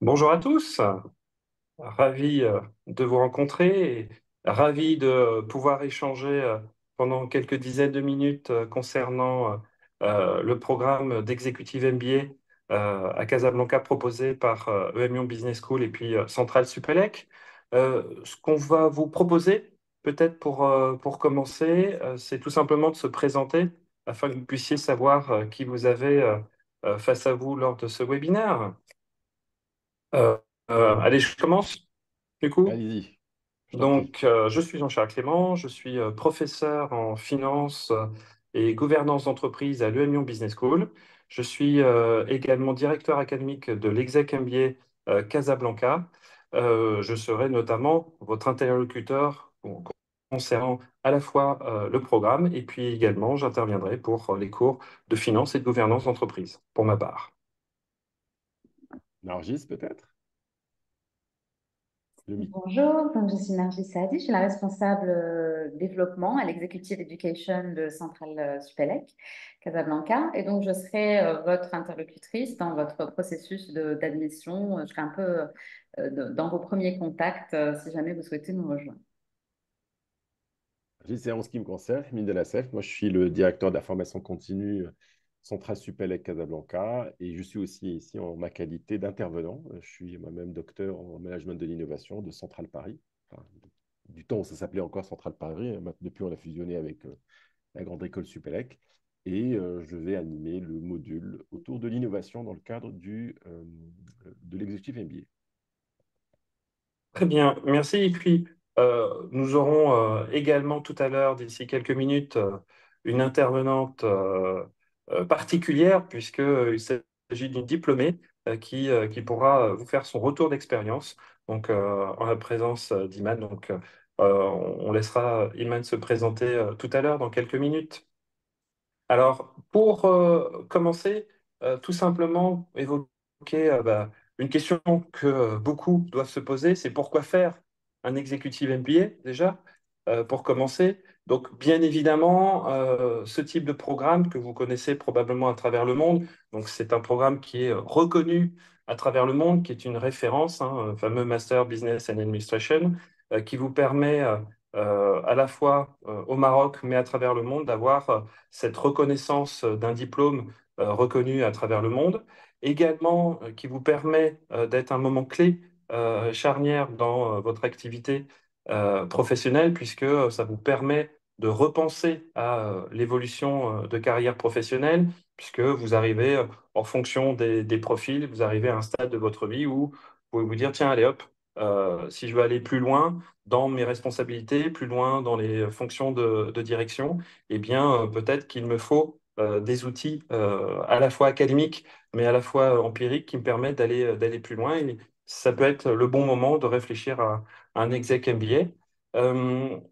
Bonjour à tous, ravi de vous rencontrer et ravi de pouvoir échanger pendant quelques dizaines de minutes concernant le programme d'Executive MBA à Casablanca proposé par EM Lyon Business School et puis Centrale Supélec. Ce qu'on va vous proposer, peut-être pour commencer, c'est tout simplement de se présenter afin que vous puissiez savoir qui vous avez face à vous lors de ce webinaire. Euh, allez, je commence du coup. Allez-y, je t'en prie. Donc, je suis Jean-Charles Clément, je suis professeur en finance et gouvernance d'entreprise à l'EM Lyon Business School. Je suis également directeur académique de l'Exec MBA Casablanca. Je serai notamment votre interlocuteur concernant à la fois le programme et puis également j'interviendrai pour les cours de finance et de gouvernance d'entreprise pour ma part. Nargis, peut-être? Le mi- Bonjour, donc je suis Nargis Saadi, je suis la responsable développement à l'Executive Education de Centrale Supélec, Casablanca. Et donc, je serai votre interlocutrice dans votre processus d'admission. Je serai un peu dans vos premiers contacts si jamais vous souhaitez nous rejoindre. Nargis, c'est en ce qui me concerne, Mine de la CEF. Moi, je suis le directeur de la formation continue Centrale Supélec Casablanca et je suis aussi ici en ma qualité d'intervenant. Je suis moi-même docteur en management de l'innovation de Centrale Paris. Enfin, du temps où ça s'appelait encore Centrale Paris. Depuis, on a fusionné avec la grande école Supélec. Et je vais animer le module autour de l'innovation dans le cadre de l'exécutif MBA. Très bien, merci. Et puis, nous aurons également tout à l'heure, d'ici quelques minutes, une intervenante particulière, puisqu'il s'agit d'une diplômée qui pourra vous faire son retour d'expérience, donc en la présence d'Iman. Donc, on laissera Iman se présenter tout à l'heure, dans quelques minutes. Alors, pour commencer, tout simplement évoquer une question que beaucoup doivent se poser, c'est pourquoi faire un executive MBA déjà, pour commencer. Donc, bien évidemment, ce type de programme que vous connaissez probablement à travers le monde, donc c'est un programme qui est reconnu à travers le monde, qui est une référence, hein, un fameux Master Business and Administration, qui vous permet à la fois au Maroc, mais à travers le monde, d'avoir cette reconnaissance d'un diplôme reconnu à travers le monde, également qui vous permet d'être un moment clé, charnière dans votre activité professionnelle, puisque ça vous permet de repenser à l'évolution de carrière professionnelle, puisque vous arrivez, en fonction des profils, vous arrivez à un stade de votre vie où vous pouvez vous dire, tiens, allez hop, si je veux aller plus loin dans mes responsabilités, plus loin dans les fonctions de direction, eh bien, peut-être qu'il me faut des outils à la fois académiques, mais à la fois empiriques qui me permettent d'aller plus loin. Et ça peut être le bon moment de réfléchir à un exec MBA.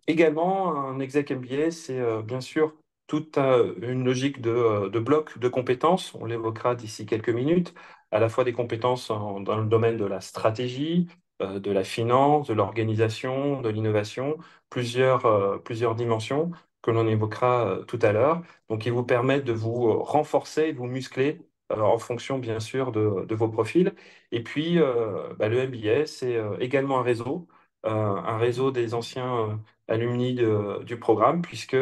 Également, un exec MBA, c'est bien sûr toute une logique de bloc de compétences. On l'évoquera d'ici quelques minutes, à la fois des compétences dans le domaine de la stratégie, de la finance, de l'organisation, de l'innovation, plusieurs dimensions que l'on évoquera tout à l'heure, donc qui vous permettent de vous renforcer, de vous muscler en fonction bien sûr de vos profils. Et puis le MBA, c'est également un réseau des anciens alumni du programme, puisque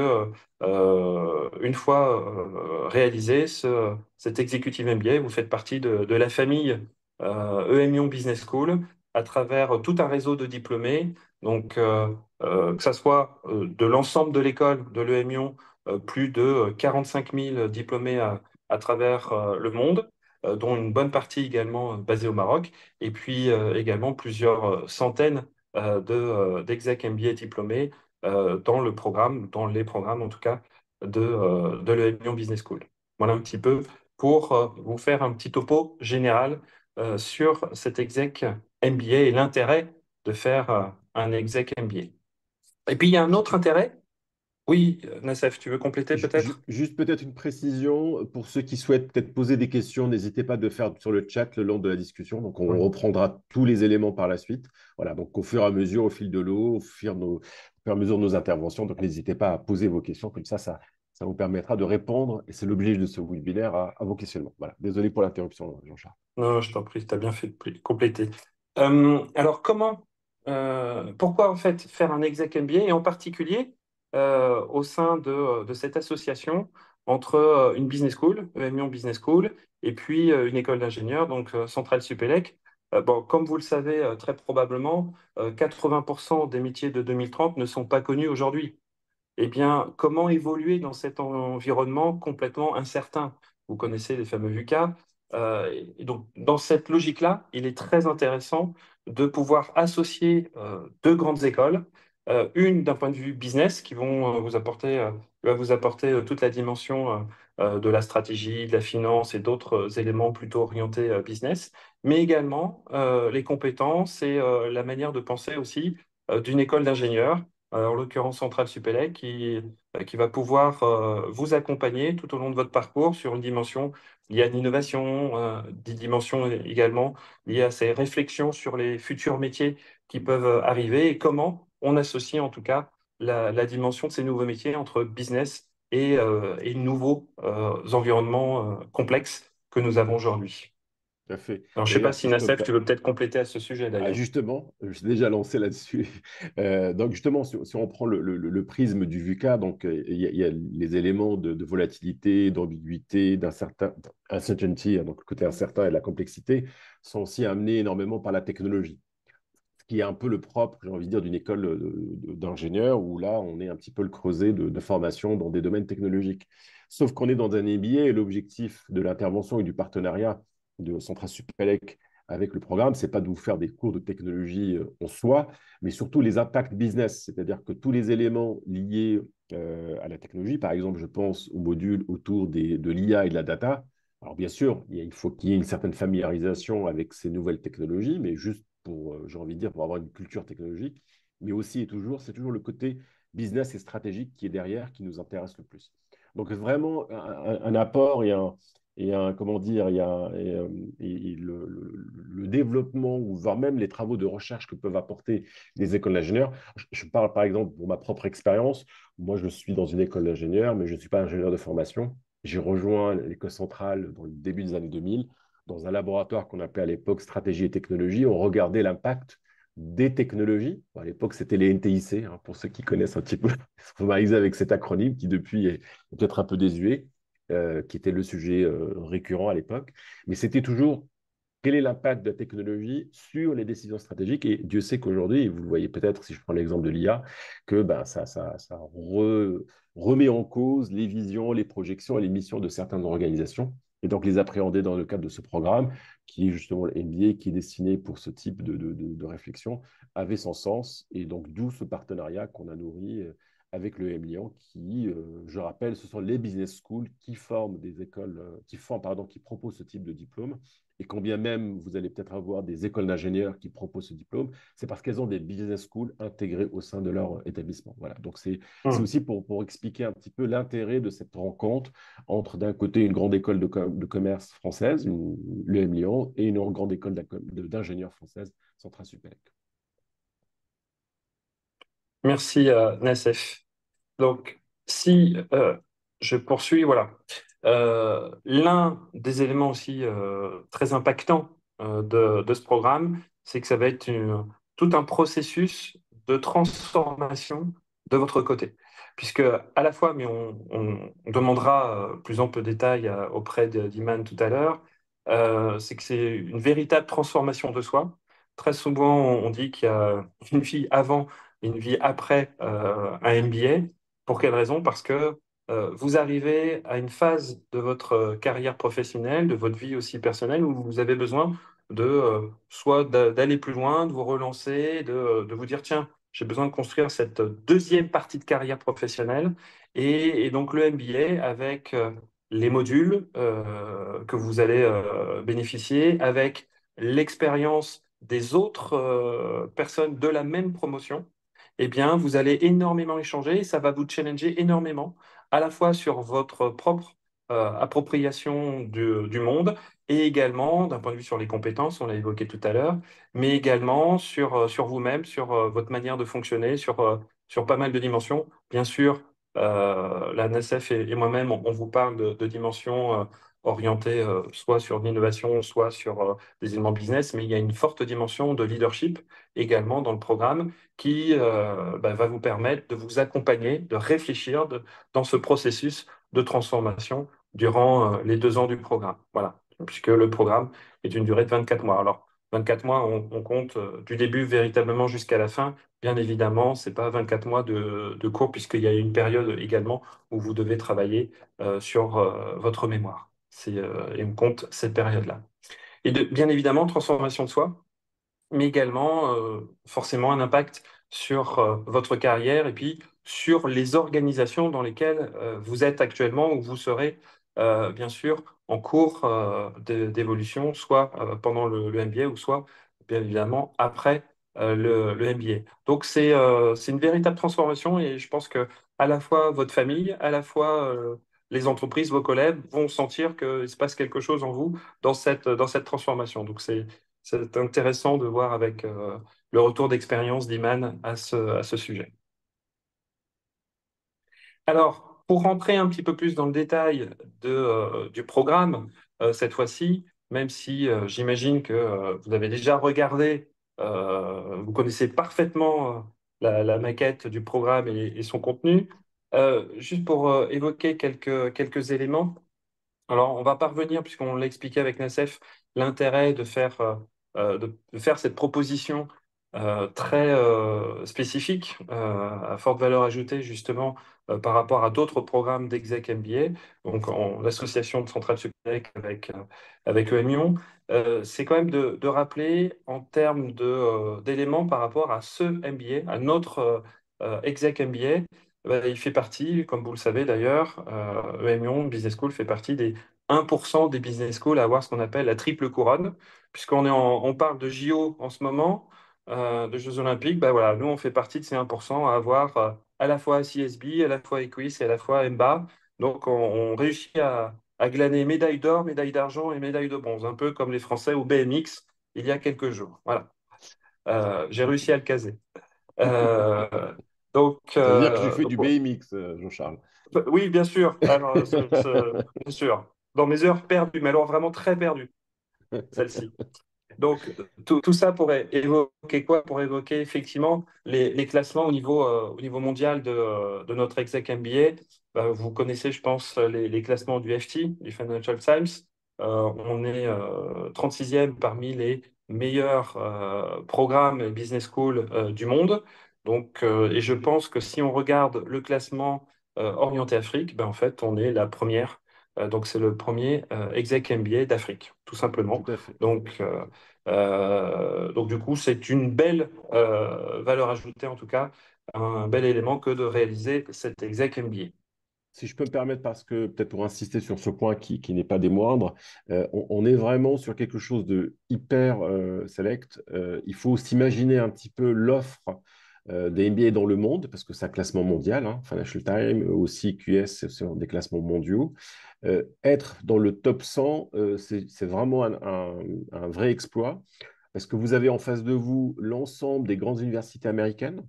une fois réalisé cet Executive MBA, vous faites partie de la famille EM Lyon Business School à travers tout un réseau de diplômés, donc que ce soit de l'ensemble de l'école de l'EM Lyon, plus de 45 000 diplômés à travers le monde, dont une bonne partie également basée au Maroc, et puis également plusieurs centaines d'exec MBA diplômés dans les programmes en tout cas de l'EM Lyon Business School. Voilà un petit peu pour vous faire un petit topo général sur cet exec MBA et l'intérêt de faire un exec MBA. Et puis, il y a un autre intérêt. Oui, Nassef, tu veux compléter peut-être? Juste peut-être une précision pour ceux qui souhaitent peut-être poser des questions, n'hésitez pas de le faire sur le chat le long de la discussion. Donc, on Oui. reprendra tous les éléments par la suite. Voilà, donc au fur et à mesure, au fil de l'eau, au fur et à mesure de nos interventions. Donc, n'hésitez pas à poser vos questions, comme ça Ça vous permettra de répondre, et c'est l'objet de ce webinaire, à vos questionnements. Voilà. Désolé pour l'interruption, Jean-Charles. Non, je t'en prie, tu as bien fait de compléter. Alors, pourquoi en fait faire un exec MBA et en particulier au sein de cette association entre une business school, Lyon Business School, et puis une école d'ingénieurs, donc Centrale Supélec. Bon, comme vous le savez très probablement, 80% des métiers de 2030 ne sont pas connus aujourd'hui. Eh bien, comment évoluer dans cet environnement complètement incertain? Vous connaissez les fameux VUCA. Et donc, dans cette logique-là, il est très intéressant de pouvoir associer deux grandes écoles, une d'un point de vue business, qui vont va vous apporter toute la dimension de la stratégie, de la finance et d'autres éléments plutôt orientés business, mais également les compétences et la manière de penser aussi d'une école d'ingénieurs en l'occurrence Centrale Supélec, qui va pouvoir vous accompagner tout au long de votre parcours sur une dimension liée à l'innovation, des dimensions également liées à ces réflexions sur les futurs métiers qui peuvent arriver et comment on associe en tout cas la dimension de ces nouveaux métiers entre business et nouveaux environnements complexes que nous avons aujourd'hui. Tout à fait. Alors, je ne sais pas D'ailleurs, si si je peux me Nassef, tu veux peut-être compléter à ce sujet Ah, d'ailleurs. justement, je suis déjà lancé là-dessus. Donc, justement, si on prend le prisme du VUCA, donc il y a les éléments de volatilité, d'ambiguïté, d'incertain, uncertainty, hein, donc le côté incertain et la complexité, sont aussi amenés énormément par la technologie, ce qui est un peu le propre, j'ai envie de dire, d'une école d'ingénieur, où là, on est un petit peu le creuset de formation dans des domaines technologiques. Sauf qu'on est dans un MBA et l'objectif de l'intervention et du partenariat de Centrale Supélec avec le programme, c'est pas de vous faire des cours de technologie en soi, mais surtout les impacts business, c'est-à-dire que tous les éléments liés à la technologie, par exemple, je pense au module autour de l'IA et de la data. Alors bien sûr, il faut qu'il y ait une certaine familiarisation avec ces nouvelles technologies, mais juste pour, j'ai envie de dire, pour avoir une culture technologique, mais aussi et toujours, c'est toujours le côté business et stratégique qui est derrière qui nous intéresse le plus. Donc vraiment un apport et un, comment dire, il y a, et le développement, ou voire même les travaux de recherche que peuvent apporter les écoles d'ingénieurs. Je parle par exemple pour ma propre expérience. Moi, je suis dans une école d'ingénieur, mais je ne suis pas ingénieur de formation. J'ai rejoint l'école centrale dans le début des années 2000 dans un laboratoire qu'on appelait à l'époque stratégie et technologie. On regardait l'impact des technologies. À l'époque, c'était les NTIC, hein, pour ceux qui connaissent un petit peu, se familiariser avec cet acronyme qui depuis est peut-être un peu désuet, qui était le sujet récurrent à l'époque. Mais c'était toujours quel est l'impact de la technologie sur les décisions stratégiques. Et Dieu sait qu'aujourd'hui, et vous le voyez peut-être si je prends l'exemple de l'IA, que ben, ça remet en cause les visions, les projections et les missions de certaines organisations. Et donc les appréhender dans le cadre de ce programme, qui est justement le MBA, qui est destiné pour ce type de réflexion, avait son sens. Et donc d'où ce partenariat qu'on a nourri avec le M Lyon, qui, je rappelle, ce sont les business schools qui forment des écoles, qui proposent ce type de diplôme. Et quand bien même vous allez peut-être avoir des écoles d'ingénieurs qui proposent ce diplôme, c'est parce qu'elles ont des business schools intégrées au sein de leur établissement. Voilà. Donc, c'est Hmm. aussi pour expliquer un petit peu l'intérêt de cette rencontre entre, d'un côté, une grande école de commerce française, l'EM Lyon, et une grande école d'ingénieurs française, Centrale Supélec. Merci, Nassef. Donc, si je poursuis, voilà. L'un des éléments aussi très impactants de ce programme, c'est que ça va être tout un processus de transformation de votre côté. Puisque à la fois, mais on demandera plus ample détail auprès d'Iman tout à l'heure, c'est que c'est une véritable transformation de soi. Très souvent, on dit qu'il y a une vie avant et une vie après un MBA. Pour quelle raison? Parce que vous arrivez à une phase de votre carrière professionnelle, de votre vie aussi personnelle, où vous avez besoin de soit d'aller plus loin, de vous relancer, de vous dire, tiens, j'ai besoin de construire cette deuxième partie de carrière professionnelle. Et donc le MBA avec les modules que vous allez bénéficier, avec l'expérience des autres personnes de la même promotion, eh bien, vous allez énormément échanger et ça va vous challenger énormément, à la fois sur votre propre appropriation du monde et également d'un point de vue sur les compétences, on l'a évoqué tout à l'heure, mais également sur vous-même, sur votre manière de fonctionner, sur pas mal de dimensions. Bien sûr, la NSF et moi-même, on vous parle de dimensions orientées soit sur l'innovation, soit sur des éléments business, mais il y a une forte dimension de leadership également dans le programme qui va vous permettre de vous accompagner, de réfléchir dans ce processus de transformation durant les 2 ans du programme. Voilà, puisque le programme est d'une durée de 24 mois. Alors, 24 mois, on compte du début véritablement jusqu'à la fin. Bien évidemment, ce n'est pas 24 mois de cours, puisqu'il y a une période également où vous devez travailler sur votre mémoire. Et on compte cette période-là. Et bien évidemment, transformation de soi, mais également forcément un impact sur votre carrière et puis sur les organisations dans lesquelles vous êtes actuellement ou vous serez bien sûr en cours d'évolution, soit pendant le MBA ou soit bien évidemment après le MBA. Donc c'est une véritable transformation et je pense que à la fois votre famille, à la fois les entreprises, vos collègues vont sentir qu'il se passe quelque chose en vous dans cette transformation. Donc c'est intéressant de voir avec le retour d'expérience d'Iman à ce sujet. Alors, pour rentrer un petit peu plus dans le détail du programme, cette fois-ci, même si j'imagine que vous avez déjà regardé, vous connaissez parfaitement la maquette du programme et son contenu, juste pour évoquer quelques éléments. Alors, on va parvenir, puisqu'on l'a expliqué avec Nassef, l'intérêt de faire cette proposition très spécifique, à forte valeur ajoutée, justement, par rapport à d'autres programmes d'exec MBA, donc en l'association de Centrale Supélec avec EM c'est quand même de rappeler en termes d'éléments par rapport à ce MBA, à notre exec MBA. Il fait partie, comme vous le savez d'ailleurs, EM Lyon Business School fait partie des 1% des business schools à avoir ce qu'on appelle la triple couronne, on parle de JO en ce moment, de Jeux Olympiques. Voilà, nous, on fait partie de ces 1% à avoir à la fois CSB, à la fois Equis et à la fois EMBA. Donc, on réussit à glaner médaille d'or, médaille d'argent et médaille de bronze, un peu comme les Français au BMX il y a quelques jours. Voilà. J'ai réussi à le caser. Euh, donc, Ça veut dire que j'ai fait du BMX, Jean-Charles. oui, bien sûr. Alors, bien sûr. Dans mes heures perdues, mais alors vraiment très perdues, celle-ci. Donc, tout ça pourrait évoquer quoi? Pour évoquer effectivement les classements au niveau mondial de notre exec MBA. Vous connaissez, je pense, les classements du FT, du Financial Times. On est 36e parmi les meilleurs programmes et business schools du monde. Donc, et je pense que si on regarde le classement orienté Afrique, en fait, on est la première. Donc, c'est le premier exec MBA d'Afrique, tout simplement. Tout à fait. Donc, du coup, c'est une belle valeur ajoutée, en tout cas, un bel élément que de réaliser cet exec MBA. Si je peux me permettre, parce que peut-être pour insister sur ce point qui n'est pas des moindres, on est vraiment sur quelque chose de hyper select. Il faut s'imaginer un petit peu l'offre des NBA dans le monde, parce que c'est un classement mondial, hein, Financial Times, aussi QS, ce sont des classements mondiaux. Être dans le top 100, c'est vraiment un vrai exploit, parce que vous avez en face de vous l'ensemble des grandes universités américaines.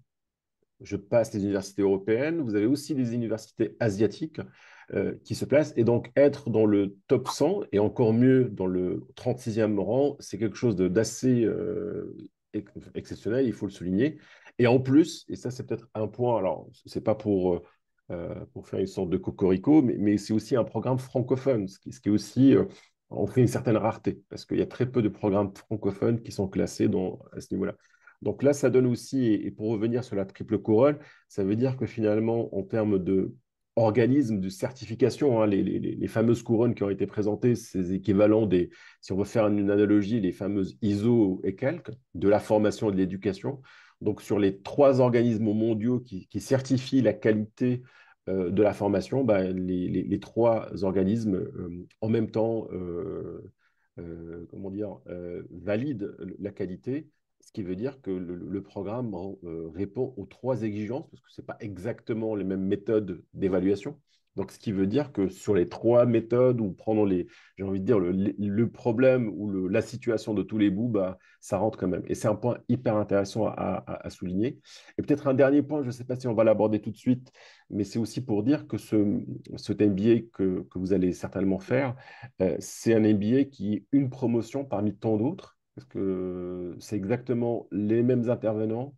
Je passe les universités européennes, vous avez aussi des universités asiatiques qui se placent. Et donc, être dans le top 100 et encore mieux dans le 36e rang, c'est quelque chose d'assez exceptionnel, il faut le souligner. Et en plus, et ça c'est peut-être un point, alors c'est pas pour faire une sorte de cocorico, mais c'est aussi un programme francophone, ce qui est aussi en fait une certaine rareté, parce qu'il y a très peu de programmes francophones qui sont classés à ce niveau-là. Donc là, ça donne aussi, et pour revenir sur la triple couronne, ça veut dire que finalement, en termes de organismes de certification, hein, les fameuses couronnes qui ont été présentées, c'est équivalent des, si on veut faire une analogie, les fameuses ISO et quelques, de la formation et de l'éducation. Donc sur les 3 organismes mondiaux qui certifient la qualité de la formation, les 3 organismes en même temps comment dire, valident la qualité, ce qui veut dire que le programme répond aux 3 exigences, parce que ce n'est pas exactement les mêmes méthodes d'évaluation, Donc, ce qui veut dire que sur les trois méthodes, ou prenons j'ai envie de dire, le problème ou la situation de tous les bouts, bah, ça rentre quand même. Et c'est un point hyper intéressant à souligner. Et peut-être un dernier point, je ne sais pas si on va l'aborder tout de suite, mais c'est aussi pour dire que cet MBA que vous allez certainement faire, c'est un MBA qui est une promotion parmi tant d'autres, parce que c'est exactement les mêmes intervenants.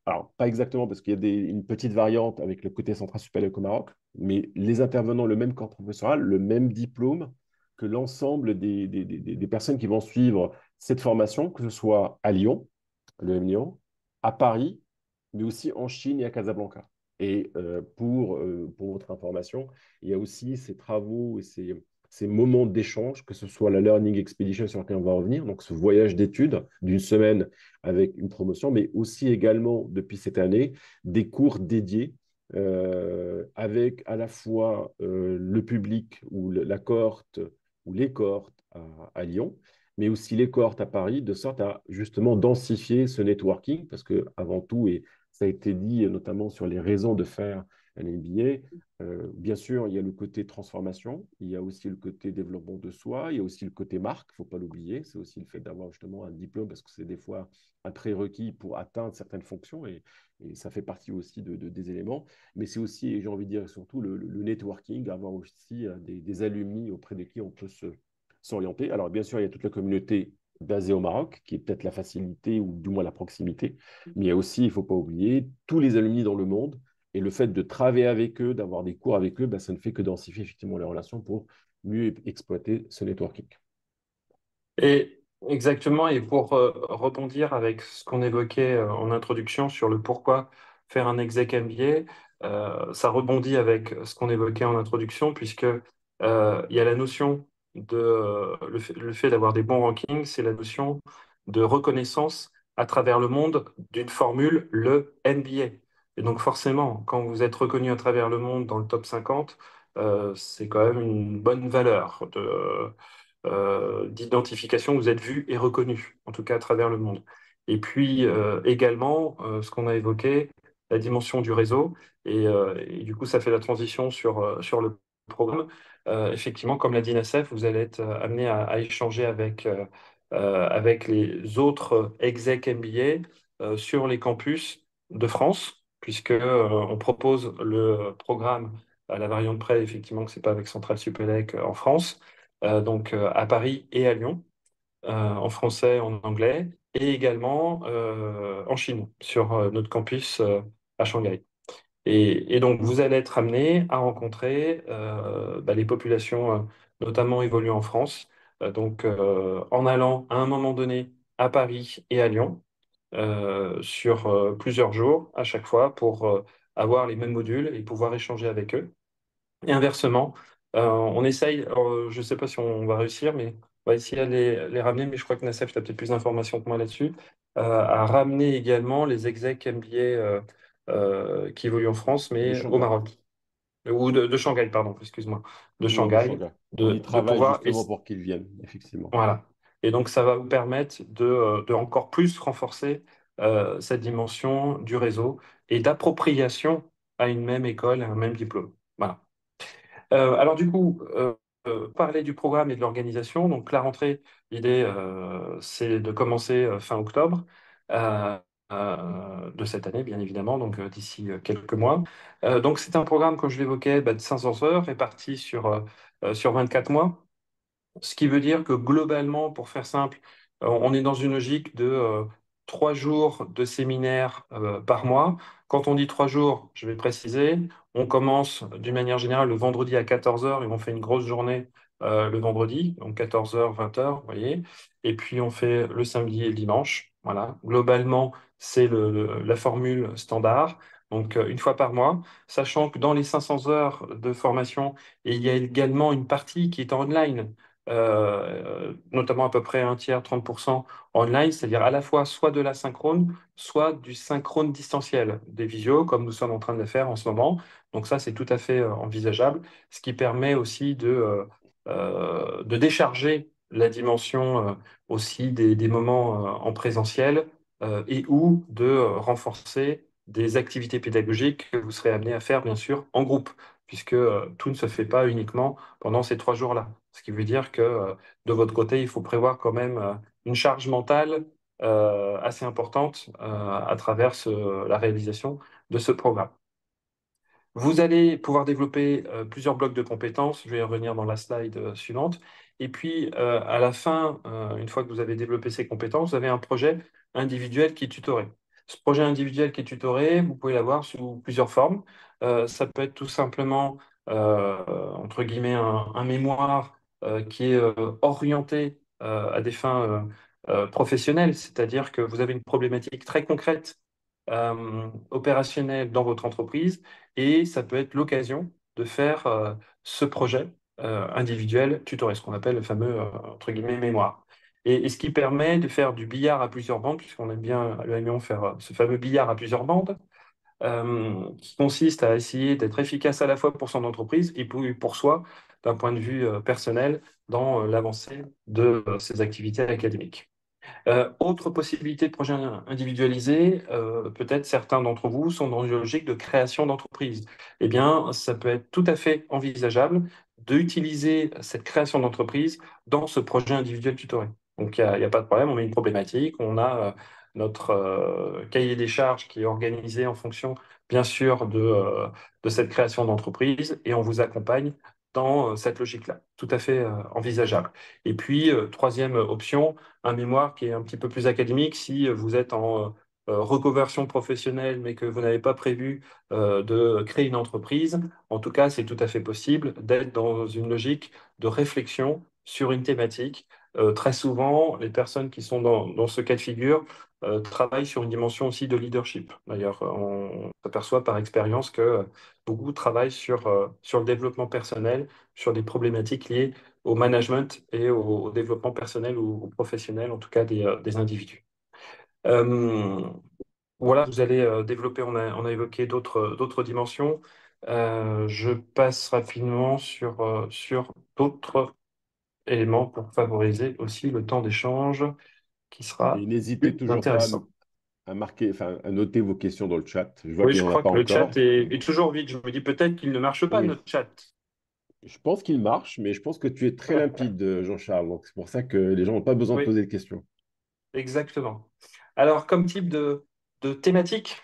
Alors, pas exactement, parce qu'il y a une petite variante avec le côté central supérieur au Maroc, mais les intervenants, le même corps professoral, le même diplôme que l'ensemble des personnes qui vont suivre cette formation, que ce soit à Lyon, le M Lyon, à Paris, mais aussi en Chine et à Casablanca. Et pour votre information, il y a aussi ces travaux et ces moments d'échange, que ce soit la Learning Expedition sur laquelle on va revenir, donc ce voyage d'études d'une semaine avec une promotion, mais aussi également, depuis cette année, des cours dédiés avec à la fois le public ou la cohorte ou les cohortes à Lyon, mais aussi les cohortes à Paris, de sorte à justement densifier ce networking, parce que avant tout, et ça a été dit notamment sur les raisons de faire un MBA, bien sûr, il y a le côté transformation, il y a aussi le côté développement de soi, il y a aussi le côté marque, il ne faut pas l'oublier, c'est aussi le fait d'avoir justement un diplôme, parce que c'est des fois un prérequis pour atteindre certaines fonctions, et ça fait partie aussi des éléments, mais c'est aussi, et j'ai envie de dire surtout, le networking, avoir aussi des alumni auprès de qui on peut s'orienter. Alors, bien sûr, il y a toute la communauté basée au Maroc, qui est peut-être la facilité ou du moins la proximité, mais il y a aussi, il ne faut pas oublier, tous les alumni dans le monde. Et le fait de travailler avec eux, d'avoir des cours avec eux, ben, ça ne fait que densifier effectivement les relations pour mieux exploiter ce networking. Et exactement, et pour rebondir avec ce qu'on évoquait en introduction sur le pourquoi faire un exec MBA, ça rebondit avec ce qu'on évoquait en introduction, puisque il y a la notion de le fait d'avoir des bons rankings, c'est la notion de reconnaissance à travers le monde d'une formule, le MBA. Et donc forcément, quand vous êtes reconnu à travers le monde dans le top 50, c'est quand même une bonne valeur d'identification, vous êtes vu et reconnu, en tout cas à travers le monde. Et puis également, ce qu'on a évoqué, la dimension du réseau, et du coup, ça fait la transition sur le programme. Effectivement, comme l'a dit Nassef, vous allez être amené à échanger avec les autres exec MBA sur les campus de France, puisque on propose le programme à la variante près, effectivement, que c'est pas avec Centrale Supélec en France, donc à Paris et à Lyon, en français, en anglais, et également en Chine, sur notre campus à Shanghai. Et donc, vous allez être amené à rencontrer les populations, notamment évoluées en France, en allant à un moment donné à Paris et à Lyon, sur plusieurs jours à chaque fois, pour avoir les mêmes modules et pouvoir échanger avec eux. Et inversement, on essaye, alors, je ne sais pas si on va réussir, mais on va essayer de les ramener, mais je crois que Nassef, tu as peut-être plus d'informations que moi là-dessus, à ramener également les execs MBA qui évoluent en France, De mais au Shanghai. Maroc. Ou de Shanghai, pardon, excuse-moi. De Non, de Shanghai, Shanghai. On y de travaille pouvoir. justement pour qu'ils viennent, effectivement. Voilà. Et donc, ça va vous permettre de encore plus renforcer cette dimension du réseau et d'appropriation à une même école, à un même diplôme. Voilà. Alors du coup, parler du programme et de l'organisation. Donc la rentrée, l'idée, c'est de commencer fin octobre euh, de cette année, bien évidemment, donc d'ici quelques mois. Donc c'est un programme, comme je l'évoquais, de 500 heures réparti sur 24 mois. Ce qui veut dire que globalement, pour faire simple, on est dans une logique de 3 jours de séminaire par mois. Quand on dit 3 jours, je vais préciser, on commence d'une manière générale le vendredi à 14 heures et on fait une grosse journée le vendredi, donc 14 heures, 20 heures, vous voyez. Et puis on fait le samedi et le dimanche. Voilà. Globalement, c'est la formule standard. Donc une fois par mois, sachant que dans les 500 heures de formation, il y a également une partie qui est en online, notamment à peu près un tiers, 30% online, c'est-à-dire à la fois soit de la synchrone, soit du synchrone distanciel, des visios, comme nous sommes en train de le faire en ce moment. Donc ça, c'est tout à fait envisageable, ce qui permet aussi de décharger la dimension aussi des moments en présentiel et ou de renforcer des activités pédagogiques que vous serez amené à faire, bien sûr, en groupe, puisque tout ne se fait pas uniquement pendant ces 3 jours-là. Ce qui veut dire que de votre côté, il faut prévoir quand même une charge mentale assez importante à travers la réalisation de ce programme. Vous allez pouvoir développer plusieurs blocs de compétences. Je vais y revenir dans la slide suivante. Et puis, à la fin, une fois que vous avez développé ces compétences, vous avez un projet individuel qui est tutoré. Ce projet individuel qui est tutoré, vous pouvez l'avoir sous plusieurs formes. Ça peut être tout simplement, entre guillemets, un mémoire qui est orienté à des fins professionnelles, c'est-à-dire que vous avez une problématique très concrète opérationnelle dans votre entreprise et ça peut être l'occasion de faire ce projet individuel tutoré, ce qu'on appelle le fameux, entre guillemets, mémoire. Et ce qui permet de faire du billard à plusieurs bandes, puisqu'on aime bien à l'UAMION faire ce fameux billard à plusieurs bandes, qui consiste à essayer d'être efficace à la fois pour son entreprise et pour soi, d'un point de vue personnel, dans l'avancée de ses activités académiques. Autre possibilité de projet individualisé, peut-être certains d'entre vous sont dans une logique de création d'entreprise. Eh bien, ça peut être tout à fait envisageable d'utiliser cette création d'entreprise dans ce projet individuel tutoré. Donc, il y a pas de problème, on met une problématique, on a notre cahier des charges qui est organisé en fonction, bien sûr, de cette création d'entreprise et on vous accompagne dans cette logique-là. Tout à fait envisageable. Et puis, troisième option, un mémoire qui est un petit peu plus académique si vous êtes en reconversion professionnelle, mais que vous n'avez pas prévu de créer une entreprise. En tout cas, c'est tout à fait possible d'être dans une logique de réflexion sur une thématique. Très souvent, les personnes qui sont dans ce cas de figure travaillent sur une dimension aussi de leadership. D'ailleurs, on s'aperçoit par expérience que beaucoup travaillent sur le développement personnel, sur des problématiques liées au management et au développement personnel ou professionnel, en tout cas des individus. Euh, voilà, vous allez développer, on a évoqué d'autres dimensions. Je passe rapidement sur d'autres éléments pour favoriser aussi le temps d'échange qui Et sera n'hésitez plus toujours pas intéressant. à marquer, enfin, à noter vos questions dans le chat. Je vois Oui, qu'il je n'y en a crois pas que le chat encore. est toujours vide. Je me dis peut-être qu'il ne marche pas, Oui, notre chat. je pense qu'il marche, mais je pense que tu es très limpide, Jean-Charles. Donc, c'est pour ça que les gens n'ont pas besoin de Oui, poser de questions. exactement. Alors, comme type de thématique,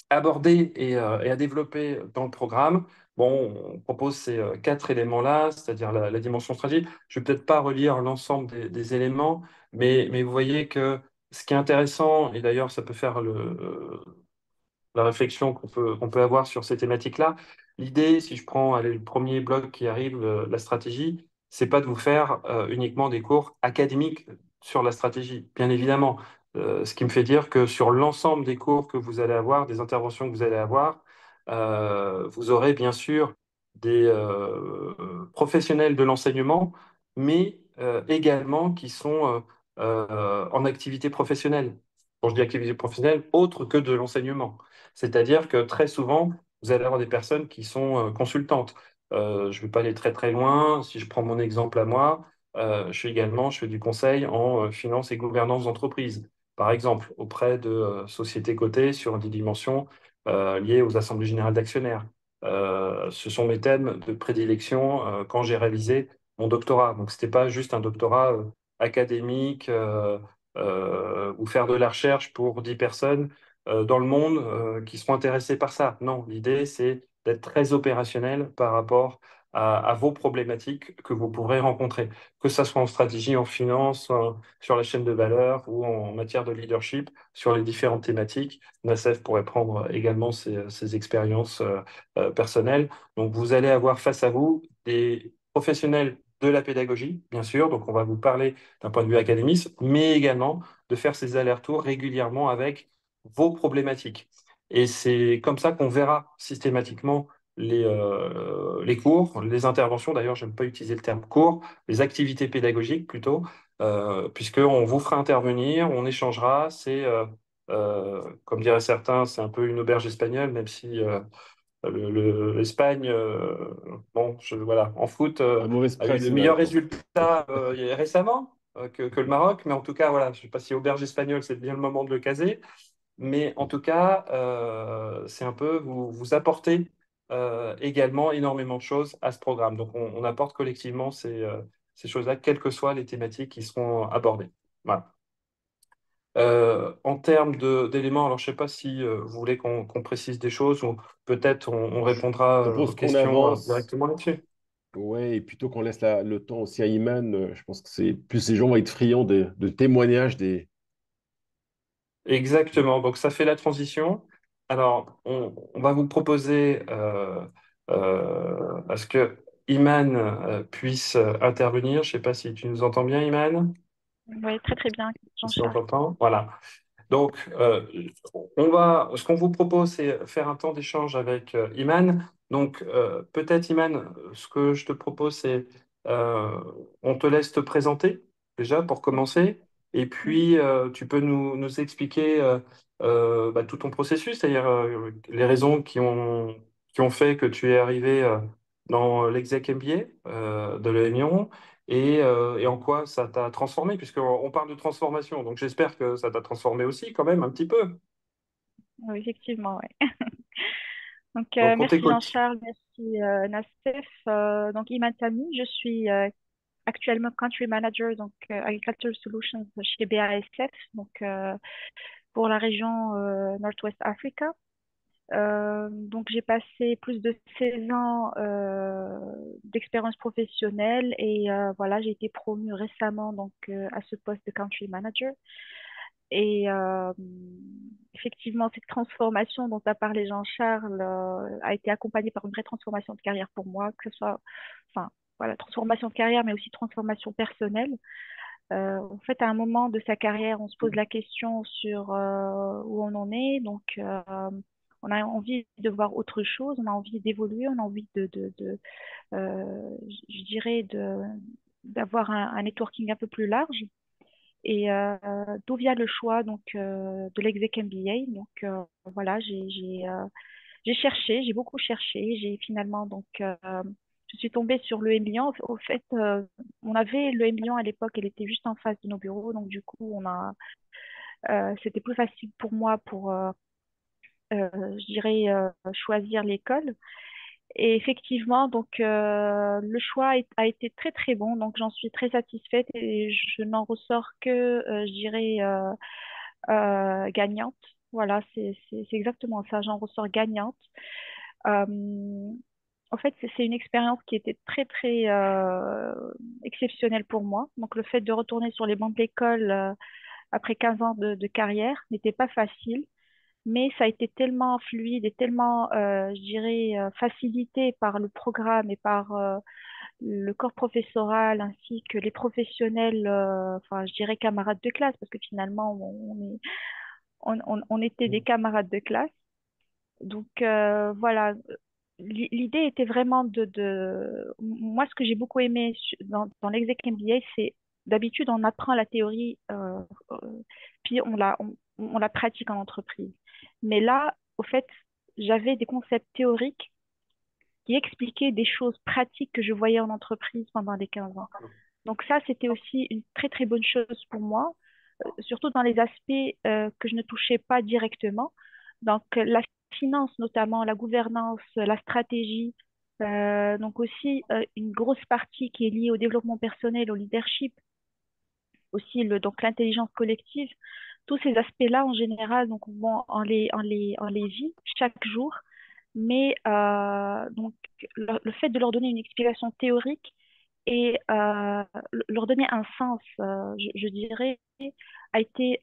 aborder et à développer dans le programme. Bon, on propose ces 4 éléments-là, c'est-à-dire la dimension stratégique. Je ne vais peut-être pas relire l'ensemble des éléments, mais vous voyez que ce qui est intéressant, et d'ailleurs ça peut faire la réflexion qu'on peut avoir sur ces thématiques-là. L'idée, si je prends allez, le premier bloc qui arrive, la stratégie, c'est pas de vous faire uniquement des cours académiques sur la stratégie, bien évidemment. Ce qui me fait dire que sur l'ensemble des cours que vous allez avoir, des interventions que vous allez avoir, vous aurez bien sûr des professionnels de l'enseignement, mais également qui sont en activité professionnelle. Quand je dis activité professionnelle, autre que de l'enseignement. C'est-à-dire que très souvent, vous allez avoir des personnes qui sont consultantes. Je ne vais pas aller très très loin. Si je prends mon exemple à moi, je fais du conseil en finance et gouvernance d'entreprise, par exemple, auprès de sociétés cotées sur des dimensions liées aux assemblées générales d'actionnaires. Ce sont mes thèmes de prédilection quand j'ai réalisé mon doctorat. Donc, ce n'était pas juste un doctorat académique ou faire de la recherche pour 10 personnes dans le monde qui seront intéressés par ça. Non, l'idée, c'est d'être très opérationnel par rapport à vos problématiques que vous pourrez rencontrer, que ce soit en stratégie, en finance, sur la chaîne de valeur ou en matière de leadership, sur les différentes thématiques. Nassef pourrait prendre également ses expériences personnelles. Donc, vous allez avoir face à vous des professionnels de la pédagogie, bien sûr, donc on va vous parler d'un point de vue académique, mais également de faire ces allers-retours régulièrement avec vos problématiques. Et c'est comme ça qu'on verra systématiquement les cours, les interventions, d'ailleurs, je n'aime pas utiliser le terme cours, les activités pédagogiques plutôt, puisqu'on vous fera intervenir, on échangera, comme diraient certains, c'est un peu une auberge espagnole, même si l'Espagne, bon, voilà, en foot, La mauvaise a eu presse le ce meilleur matin. résultat récemment que le Maroc, mais en tout cas, voilà, je ne sais pas si auberge espagnole, c'est bien le moment de le caser, mais en tout cas, c'est un peu vous apporter également énormément de choses à ce programme. Donc, on apporte collectivement ces choses-là, quelles que soient les thématiques qui seront abordées. Voilà. En termes d'éléments, alors je ne sais pas si vous voulez qu'on précise des choses ou peut-être on Je répondra aux propose qu'on questions avance. directement là-dessus. Ouais, et plutôt qu'on laisse le temps aussi à Iman, je pense que c'est plus les gens vont être friands de témoignages des. Exactement, donc ça fait la transition. Alors, on va vous proposer à ce que Iman puisse intervenir. Je ne sais pas si tu nous entends bien, Iman. Oui, très très bien, Si on Jean-Charles. t'entend, voilà. Donc, ce qu'on vous propose, c'est faire un temps d'échange avec Iman. Donc, peut-être, Iman, ce que je te propose, c'est euh, on te laisse te présenter déjà pour commencer, et Mhm. puis tu peux nous expliquer bah, tout ton processus, c'est-à-dire les raisons qui ont fait que tu es arrivé dans l'exec MBA de l'Union et en quoi ça t'a transformé, puisqu'on parle de transformation. Donc j'espère que ça t'a transformé aussi quand même un petit peu. Oui, effectivement, ouais. Donc, Donc on merci t'écoute. Jean-Charles, merci Nassef. Donc, Iman Sami, je suis actuellement Country Manager, donc Agriculture Solutions chez BASF, donc pour la région Northwest Africa. Donc, j'ai passé plus de 16 ans d'expérience professionnelle et voilà, j'ai été promue récemment donc à ce poste de Country Manager. Et effectivement, cette transformation dont a parlé Jean-Charles a été accompagnée par une vraie transformation de carrière pour moi, que ce soit, enfin, voilà, transformation de carrière, mais aussi transformation personnelle. En fait, à un moment de sa carrière, on se pose la question sur où on en est. Donc, on a envie de voir autre chose, on a envie d'évoluer, on a envie je dirais, d'avoir un networking un peu plus large. Et d'où vient le choix donc de l'exec MBA. Donc voilà, j'ai cherché, j'ai beaucoup cherché. J'ai finalement donc je suis tombée sur le Lyon. Au fait, on avait le Lyon à l'époque, elle était juste en face de nos bureaux, donc du coup c'était plus facile pour moi pour je dirais choisir l'école. Et effectivement, donc le choix a été très très bon, donc j'en suis très satisfaite et je n'en ressors que, je dirais, gagnante. Voilà, c'est exactement ça, j'en ressors gagnante. Euh, En fait, c'est une expérience qui était très très exceptionnelle pour moi. Donc le fait de retourner sur les bancs de l'école après 15 ans de carrière n'était pas facile mais ça a été tellement fluide et tellement, je dirais, facilité par le programme et par le corps professoral ainsi que les professionnels, enfin, je dirais camarades de classe, parce que finalement, on était des camarades de classe. Donc, voilà, l'idée était vraiment Moi, ce que j'ai beaucoup aimé dans l'exec MBA, c'est d'habitude, on apprend la théorie, euh, puis on la pratique en entreprise. Mais là, au fait, j'avais des concepts théoriques qui expliquaient des choses pratiques que je voyais en entreprise pendant les 15 ans. Donc ça, c'était aussi une très, très bonne chose pour moi, surtout dans les aspects que je ne touchais pas directement. Donc la finance, notamment la gouvernance, la stratégie, donc aussi une grosse partie qui est liée au développement personnel, au leadership, aussi donc l'intelligence collective. Tous ces aspects-là, en général, donc on les vit chaque jour, mais donc le fait de leur donner une explication théorique et leur donner un sens, je dirais, a été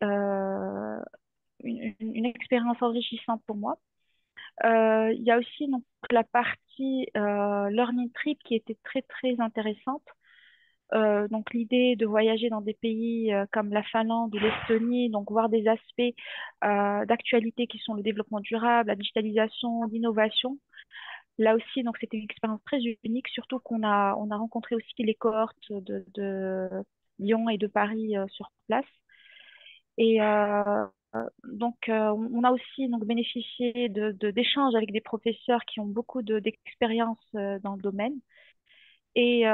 une expérience enrichissante pour moi. Il y a aussi donc, la partie learning trip qui était très très intéressante. Donc l'idée de voyager dans des pays comme la Finlande ou l'Estonie, donc voir des aspects d'actualité qui sont le développement durable, la digitalisation, l'innovation. Là aussi, donc c'était une expérience très unique, surtout on a rencontré aussi les cohortes de Lyon et de Paris sur place. Et donc on a aussi donc bénéficié d'échanges avec des professeurs qui ont beaucoup d'expérience dans le domaine. Et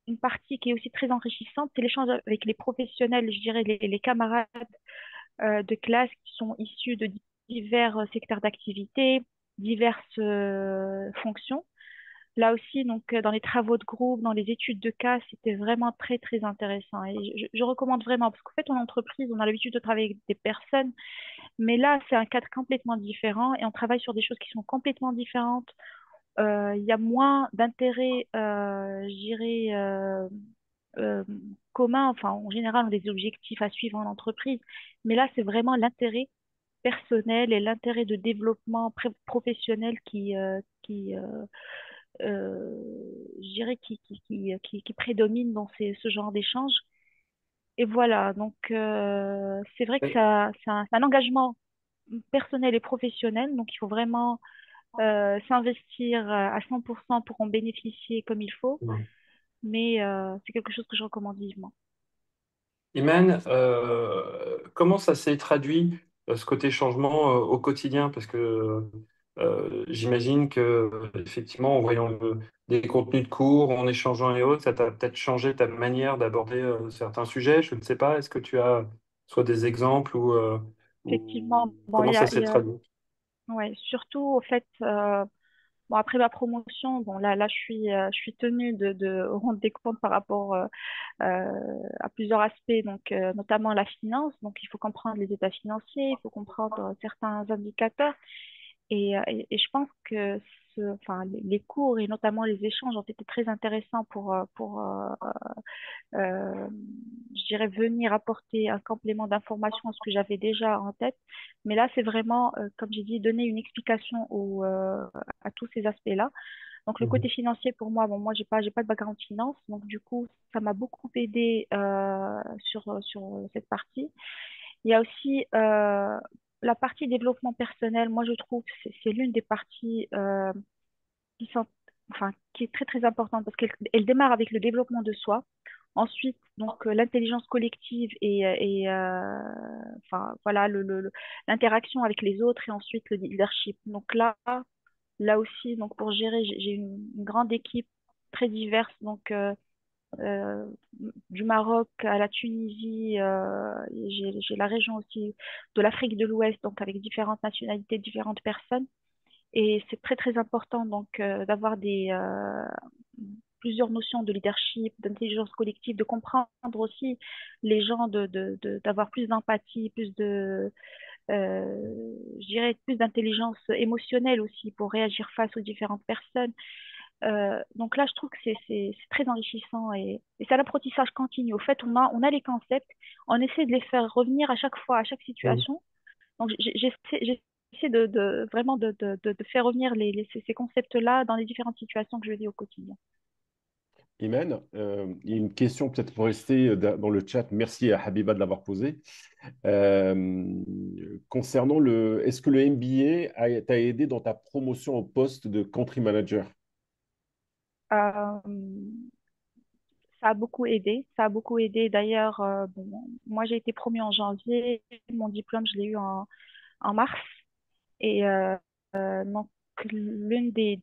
une partie qui est aussi très enrichissante, c'est l'échange avec les professionnels, je dirais les camarades de classe qui sont issus de divers secteurs d'activité. diverses fonctions. Là aussi, donc, dans les travaux de groupe, dans les études de cas, c'était vraiment très, très intéressant. Et je recommande vraiment, parce qu'en fait, en entreprise, on a l'habitude de travailler avec des personnes, mais là, c'est un cadre complètement différent et on travaille sur des choses qui sont complètement différentes. Il y a moins d'intérêts, je dirais, euh, communs. Enfin, en général, on a des objectifs à suivre en entreprise, mais là, c'est vraiment l'intérêt personnel et l'intérêt de développement professionnel je dirais, qui prédomine dans ce genre d'échange. Et voilà, donc c'est vrai que Et- c'est un engagement personnel et professionnel, donc il faut vraiment s'investir à 100% pour en bénéficier comme il faut, mais c'est quelque chose que je recommande vivement. Iman, comment ça s'est traduit, ce côté changement, au quotidien? Parce que j'imagine que, effectivement, en voyant des contenus de cours, en échangeant et autres, ça t'a peut-être changé ta manière d'aborder certains sujets. Je ne sais pas, est-ce que tu as soit des exemples ou Effectivement, bon, comment ça s'est traduit? ouais, surtout au fait, bon, après ma promotion, bon, là, je suis tenue de rendre des comptes par rapport à plusieurs aspects, donc notamment la finance. Donc, il faut comprendre les états financiers, il faut comprendre certains indicateurs. Et je pense que enfin, les cours et notamment les échanges ont été très intéressants euh, je dirais, venir apporter un complément d'information à ce que j'avais déjà en tête. Mais là, c'est vraiment, comme j'ai dit, donner une explication à tous ces aspects-là. Donc, le côté Mhm. financier, pour moi, bon, moi, j'ai pas de background finance. Donc, du coup, ça m'a beaucoup aidé sur cette partie. Il y a aussi la partie développement personnel. Moi, je trouve que c'est l'une des parties qui sont, enfin, qui est très, très importante parce qu'elle démarre avec le développement de soi. Ensuite, donc, l'intelligence collective enfin, voilà, l'interaction avec les autres et ensuite le leadership. Donc là aussi, donc, pour gérer, j'ai une grande équipe très diverse. Donc, euh, du Maroc à la Tunisie, et j'ai la région aussi de l'Afrique de l'Ouest, donc avec différentes nationalités, différentes personnes. Et c'est très, très important donc d'avoir plusieurs notions de leadership, d'intelligence collective, de comprendre aussi les gens, d'avoir plus d'empathie, je dirais, plus d'intelligence émotionnelle aussi pour réagir face aux différentes personnes. Donc là, je trouve que c'est très enrichissant et c'est un apprentissage continu. Au fait, on a les concepts, on essaie de les faire revenir à chaque fois, à chaque Mhm. situation. Donc j'essaie vraiment de faire revenir ces concepts-là dans les différentes situations que je vis au quotidien. Imen, il y a une question peut-être pour rester dans le chat. Merci à Habiba de l'avoir posée. Concernant est-ce que le MBA t'a aidé dans ta promotion au poste de country manager? Euh, Ça a beaucoup aidé. Ça a beaucoup aidé. D'ailleurs, bon, moi j'ai été promue en janvier. Mon diplôme, je l'ai eu en mars. Et donc, l'une des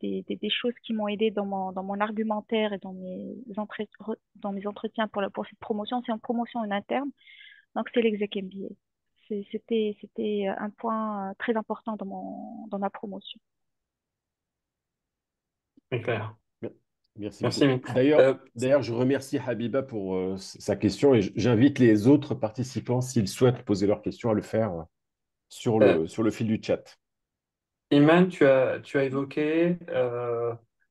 choses qui m'ont aidé dans mon argumentaire et dans mes entretiens pour cette promotion, c'est en promotion en interne. Donc, c'est l'exec MBA. C'était un point très important dans ma promotion. C'est clair. Merci Merci, beaucoup. Iman. D'ailleurs, Euh, d'ailleurs, je remercie Habiba pour sa question et j'invite les autres participants, s'ils souhaitent poser leurs questions, à le faire euh, sur le fil du chat. Iman, tu as évoqué,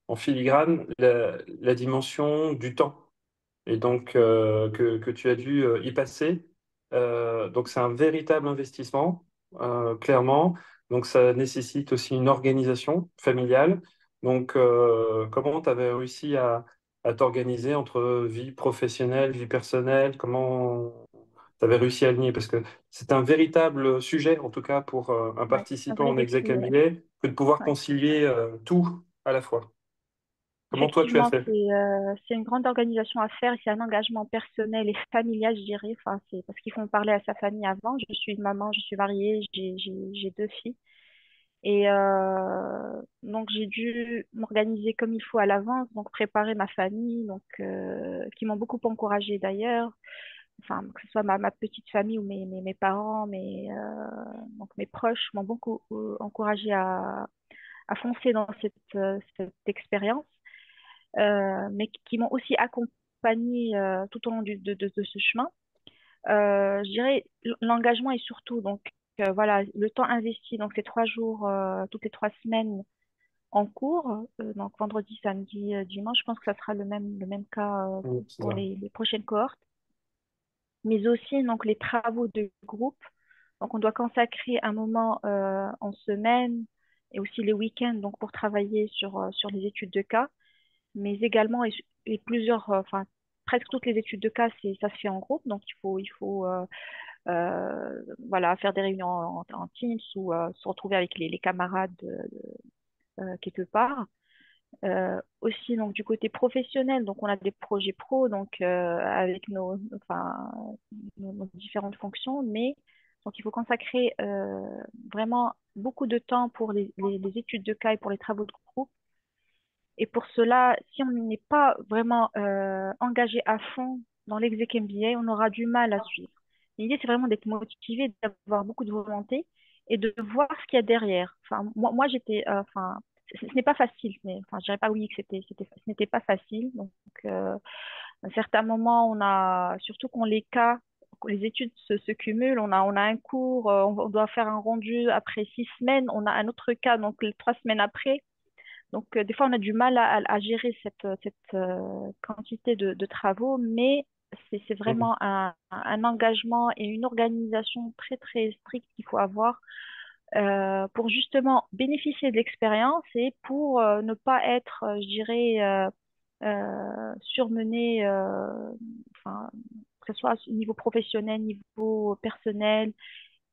en filigrane, la dimension du temps, et donc que tu as dû y passer. Donc c'est un véritable investissement, clairement. Donc ça nécessite aussi une organisation familiale. Donc comment tu avais réussi à t'organiser entre vie professionnelle, vie personnelle? Comment tu avais réussi à aligner? Parce que c'est un véritable sujet, en tout cas pour un Ouais, un participant vrai en exec défi, ouais. MBA, que de pouvoir Ouais. concilier tout à la fois. Comment toi tu as Effectivement, fait? c'est une grande organisation à faire et c'est un engagement personnel et familial, je dirais. Enfin, c'est parce qu'il faut en parler à sa famille avant. Je suis une maman, je suis mariée, j'ai deux filles. Et donc, j'ai dû m'organiser comme il faut à l'avance, donc préparer ma famille, donc, qui m'ont beaucoup encouragée d'ailleurs. Enfin, que ce soit ma petite famille ou mes parents, donc mes proches m'ont beaucoup encouragée à foncer dans cette expérience, mais qui m'ont aussi accompagnée tout au long de ce chemin. Je dirais l'engagement est surtout donc voilà le temps investi donc ces 3 jours toutes les 3 semaines en cours donc vendredi, samedi, dimanche. Je pense que ça sera le même cas C'est pour ça. les prochaines cohortes, mais aussi donc les travaux de groupe. Donc on doit consacrer un moment en semaine et aussi les week-ends donc pour travailler sur les études de cas, mais également et plusieurs enfin presque toutes les études de cas ça se fait en groupe, donc il faut voilà, faire des réunions en Teams ou se retrouver avec les camarades quelque part. Aussi, donc, du côté professionnel, donc, on a des projets pro, donc, avec enfin, nos différentes fonctions, mais donc, il faut consacrer vraiment beaucoup de temps pour les études de cas et pour les travaux de groupe. Et pour cela, si on n'est pas vraiment engagé à fond dans l'exec MBA, on aura du mal à suivre. L'idée, c'est vraiment d'être motivé, d'avoir beaucoup de volonté et de voir ce qu'il y a derrière. Enfin, moi j'étais, enfin, ce n'est pas facile, mais enfin, je dirais pas oui que ce n'était pas facile. Donc, à un certain moment, surtout quand quand les études se cumulent, on a un cours, on doit faire un rendu après 6 semaines, on a un autre cas, donc 3 semaines après. Donc, des fois, on a du mal à gérer cette quantité de travaux, mais c'est Mhm. vraiment un engagement et une organisation très, très stricte qu'il faut avoir pour justement bénéficier de l'expérience et pour ne pas être, je dirais, surmené, enfin, que ce soit au niveau professionnel, niveau personnel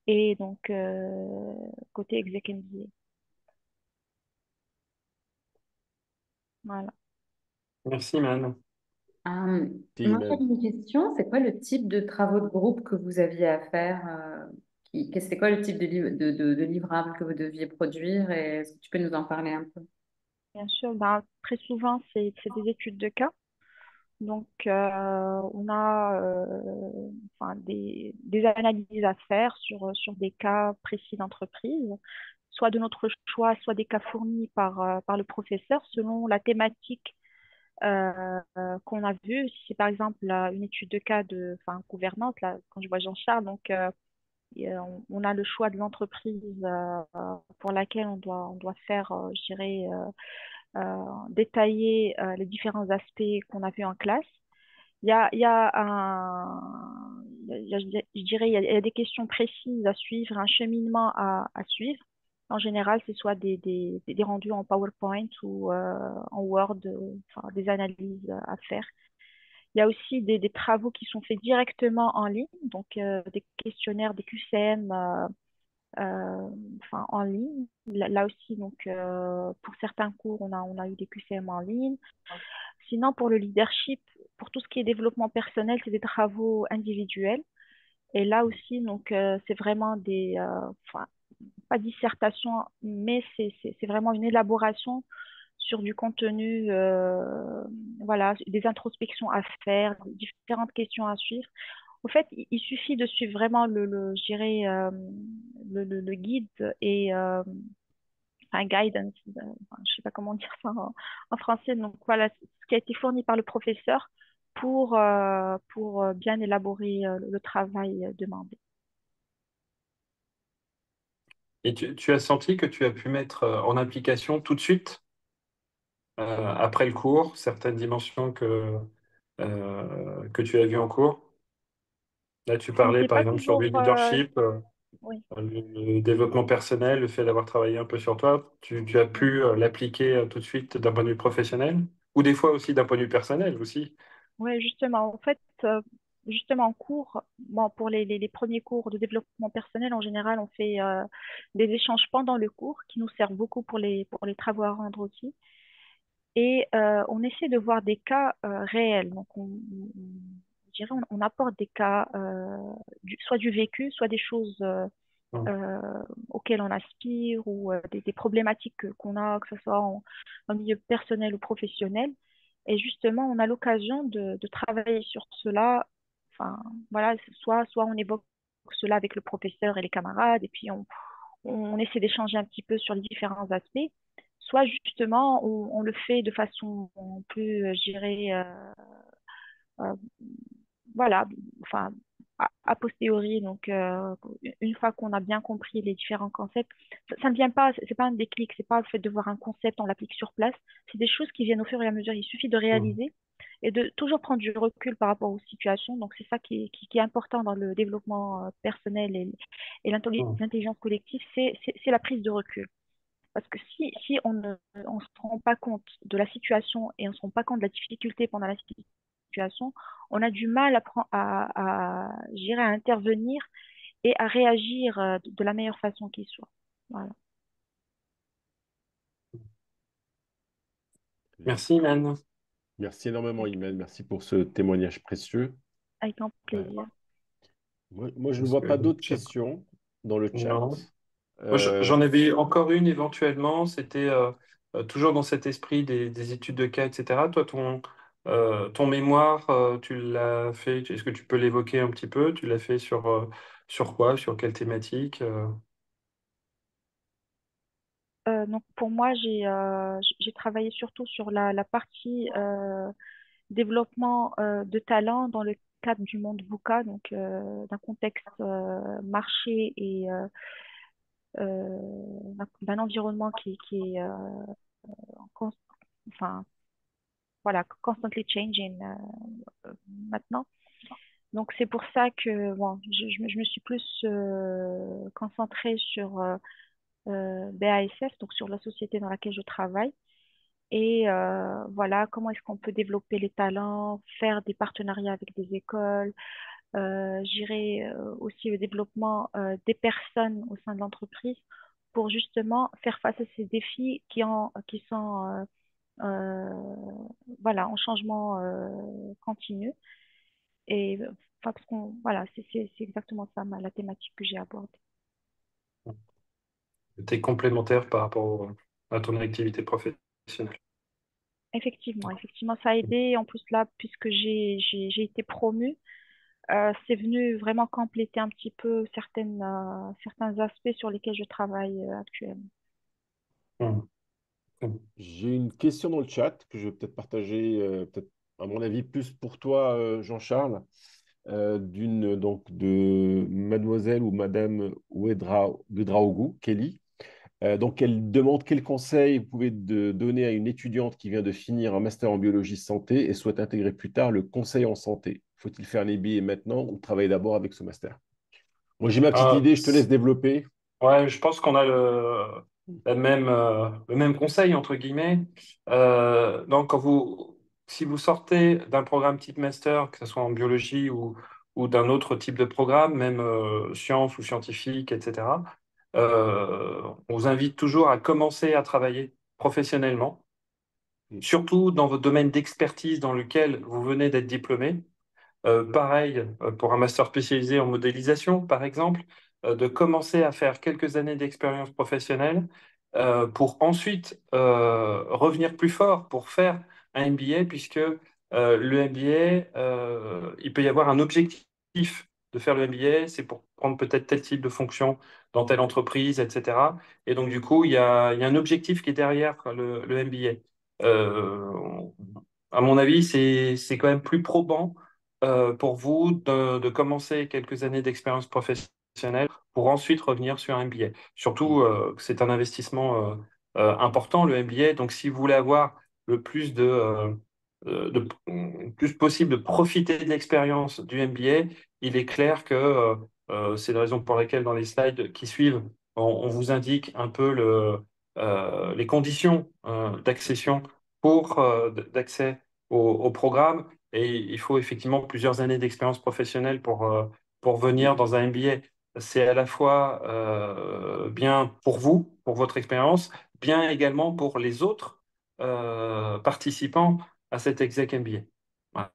et donc côté exec MBA. Voilà. Merci, Man. Euh, Si, Moi, même. j'avais une question. C'est quoi le type de travaux de groupe que vous aviez à faire c'est quoi le type de livrable que vous deviez produire et est-ce que tu peux nous en parler un peu? Bien sûr, ben, très souvent, c'est des études de cas. Donc, on a enfin, des analyses à faire sur des cas précis d'entreprise, soit de notre choix, soit des cas fournis par le professeur selon la thématique qu'on a vue. Si c'est par exemple une étude de cas enfin, gouvernance, là, quand je vois Jean-Charles, donc on a le choix de l'entreprise pour laquelle on doit faire, je dirais, détailler les différents aspects qu'on a vus en classe. Il y a je dirais, il y a des questions précises à suivre, un cheminement à suivre. En général, c'est soit des rendus en PowerPoint ou en Word, enfin, des analyses à faire. Il y a aussi des travaux qui sont faits directement en ligne, donc des questionnaires, des QCM euh, enfin, en ligne. Là aussi, donc, pour certains cours, on a eu des QCM en ligne. Sinon, pour le leadership, pour tout ce qui est développement personnel, c'est des travaux individuels. Et là aussi, donc, c'est vraiment enfin, pas dissertation, mais c'est vraiment une élaboration sur du contenu, voilà, des introspections à faire, différentes questions à suivre. Au fait, il suffit de suivre vraiment je dirais, le guide et un guidance, enfin, je sais pas comment dire ça en français. Donc voilà, ce qui a été fourni par le professeur pour bien élaborer le travail demandé. Et tu as senti que tu as pu mettre en application tout de suite, après le cours, certaines dimensions que tu as vues en cours? Là, tu Ce parlais n'était par pas exemple sur le toujours, leadership, oui, le développement personnel, le fait d'avoir travaillé un peu sur toi. Tu as oui, pu l'appliquer tout de suite d'un point de vue professionnel ou des fois aussi d'un point de vue personnel aussi. oui, justement. En fait, justement en cours, bon, pour les premiers cours de développement personnel, en général, on fait des échanges pendant le cours qui nous servent beaucoup pour les travaux à rendre aussi. Et on essaie de voir des cas réels. Donc, je dirais, on apporte des cas, soit du vécu, soit des choses euh, auxquelles on aspire ou des problématiques qu'on a, que ce soit en milieu personnel ou professionnel. Et justement, on a l'occasion de travailler sur cela. Enfin, voilà, soit on évoque cela avec le professeur et les camarades, et puis on essaie d'échanger un petit peu sur les différents aspects. soit justement on le fait de façon plus, je dirais, euh, voilà, enfin, a posteriori, donc une fois qu'on a bien compris les différents concepts, ça ne vient pas, c'est pas un déclic, c'est pas le fait de voir un concept, on l'applique sur place, c'est des choses qui viennent au fur et à mesure, il suffit de Mhm. réaliser et de toujours prendre du recul par rapport aux situations, donc c'est ça qui est important dans le développement personnel et Mhm. l'intelligence collective, c'est la prise de recul. Parce que si on se rend pas compte de la situation et on se rend pas compte de la difficulté pendant la situation, on a du mal je dirais, à intervenir et à réagir de la meilleure façon qui soit. Voilà. Merci, Iman. Merci énormément, Imen. Merci pour ce témoignage précieux. Avec grand Euh, plaisir. moi, je ne Parce vois que pas d'autres j'ai- questions dans le chat. Non. Moi, Euh, j'en avais encore une éventuellement. C'était toujours dans cet esprit des études de cas, etc. Toi, ton mémoire, tu l'as fait. Est-ce que tu peux l'évoquer un petit peu? Tu l'as fait sur quoi? Sur quelle thématique? Donc pour moi, j'ai travaillé surtout sur la partie développement de talent dans le cadre du monde VUCA, donc d'un contexte marché et d'un environnement qui est cons- enfin, voilà, constantly changing maintenant. Donc c'est pour ça que bon, je me suis plus concentrée sur BASF, donc sur la société dans laquelle je travaille. Et voilà, comment est-ce qu'on peut développer les talents, faire des partenariats avec des écoles, j'irai aussi au développement des personnes au sein de l'entreprise pour justement faire face à ces défis qui sont voilà, en changement continu. Et enfin, parce qu'on, voilà, c'est exactement ça, la thématique que j'ai abordée. C'était complémentaire par rapport à ton activité professionnelle. Effectivement, ça a aidé. En plus, là, puisque j'ai été promue, c'est venu vraiment compléter un petit peu certains aspects sur lesquels je travaille actuellement. Mhm. Mhm. j'ai une question dans le chat que je vais peut-être partager, peut-être à mon avis plus pour toi, Jean-Charles, de Mademoiselle ou Madame Ouedraogo, Kelly. Donc, elle demande quel conseil vous pouvez donner à une étudiante qui vient de finir un master en biologie santé et souhaite intégrer plus tard le conseil en santé. Faut-il faire un MBA maintenant ou travailler d'abord avec ce master? Moi, j'ai ma petite Ah, idée, je te laisse développer. ouais, je pense qu'on a le même conseil, entre guillemets. Donc, si vous sortez d'un programme type master, que ce soit en biologie ou d'un autre type de programme, même sciences ou scientifique, etc., on vous invite toujours à commencer à travailler professionnellement, surtout dans votre domaine d'expertise dans lequel vous venez d'être diplômé. Pareil, pour un master spécialisé en modélisation, par exemple, de commencer à faire quelques années d'expérience professionnelle pour ensuite revenir plus fort pour faire un MBA, puisque le MBA, il peut y avoir un objectif de faire le MBA, c'est pour prendre peut-être tel type de fonction dans telle entreprise, etc. Et donc, du coup, il y a un objectif qui est derrière le MBA. À mon avis, c'est quand même plus probant pour vous de commencer quelques années d'expérience professionnelle pour ensuite revenir sur un MBA. Surtout que c'est un investissement important, le MBA. Donc, si vous voulez avoir le plus le plus possible de profiter de l'expérience du MBA, il est clair que c'est la raison pour laquelle dans les slides qui suivent, on vous indique un peu les conditions d'accession d'accès au programme. Et il faut effectivement plusieurs années d'expérience professionnelle pour venir dans un MBA. C'est à la fois bien pour vous, pour votre expérience, bien également pour les autres participants à cet exec MBA. Voilà.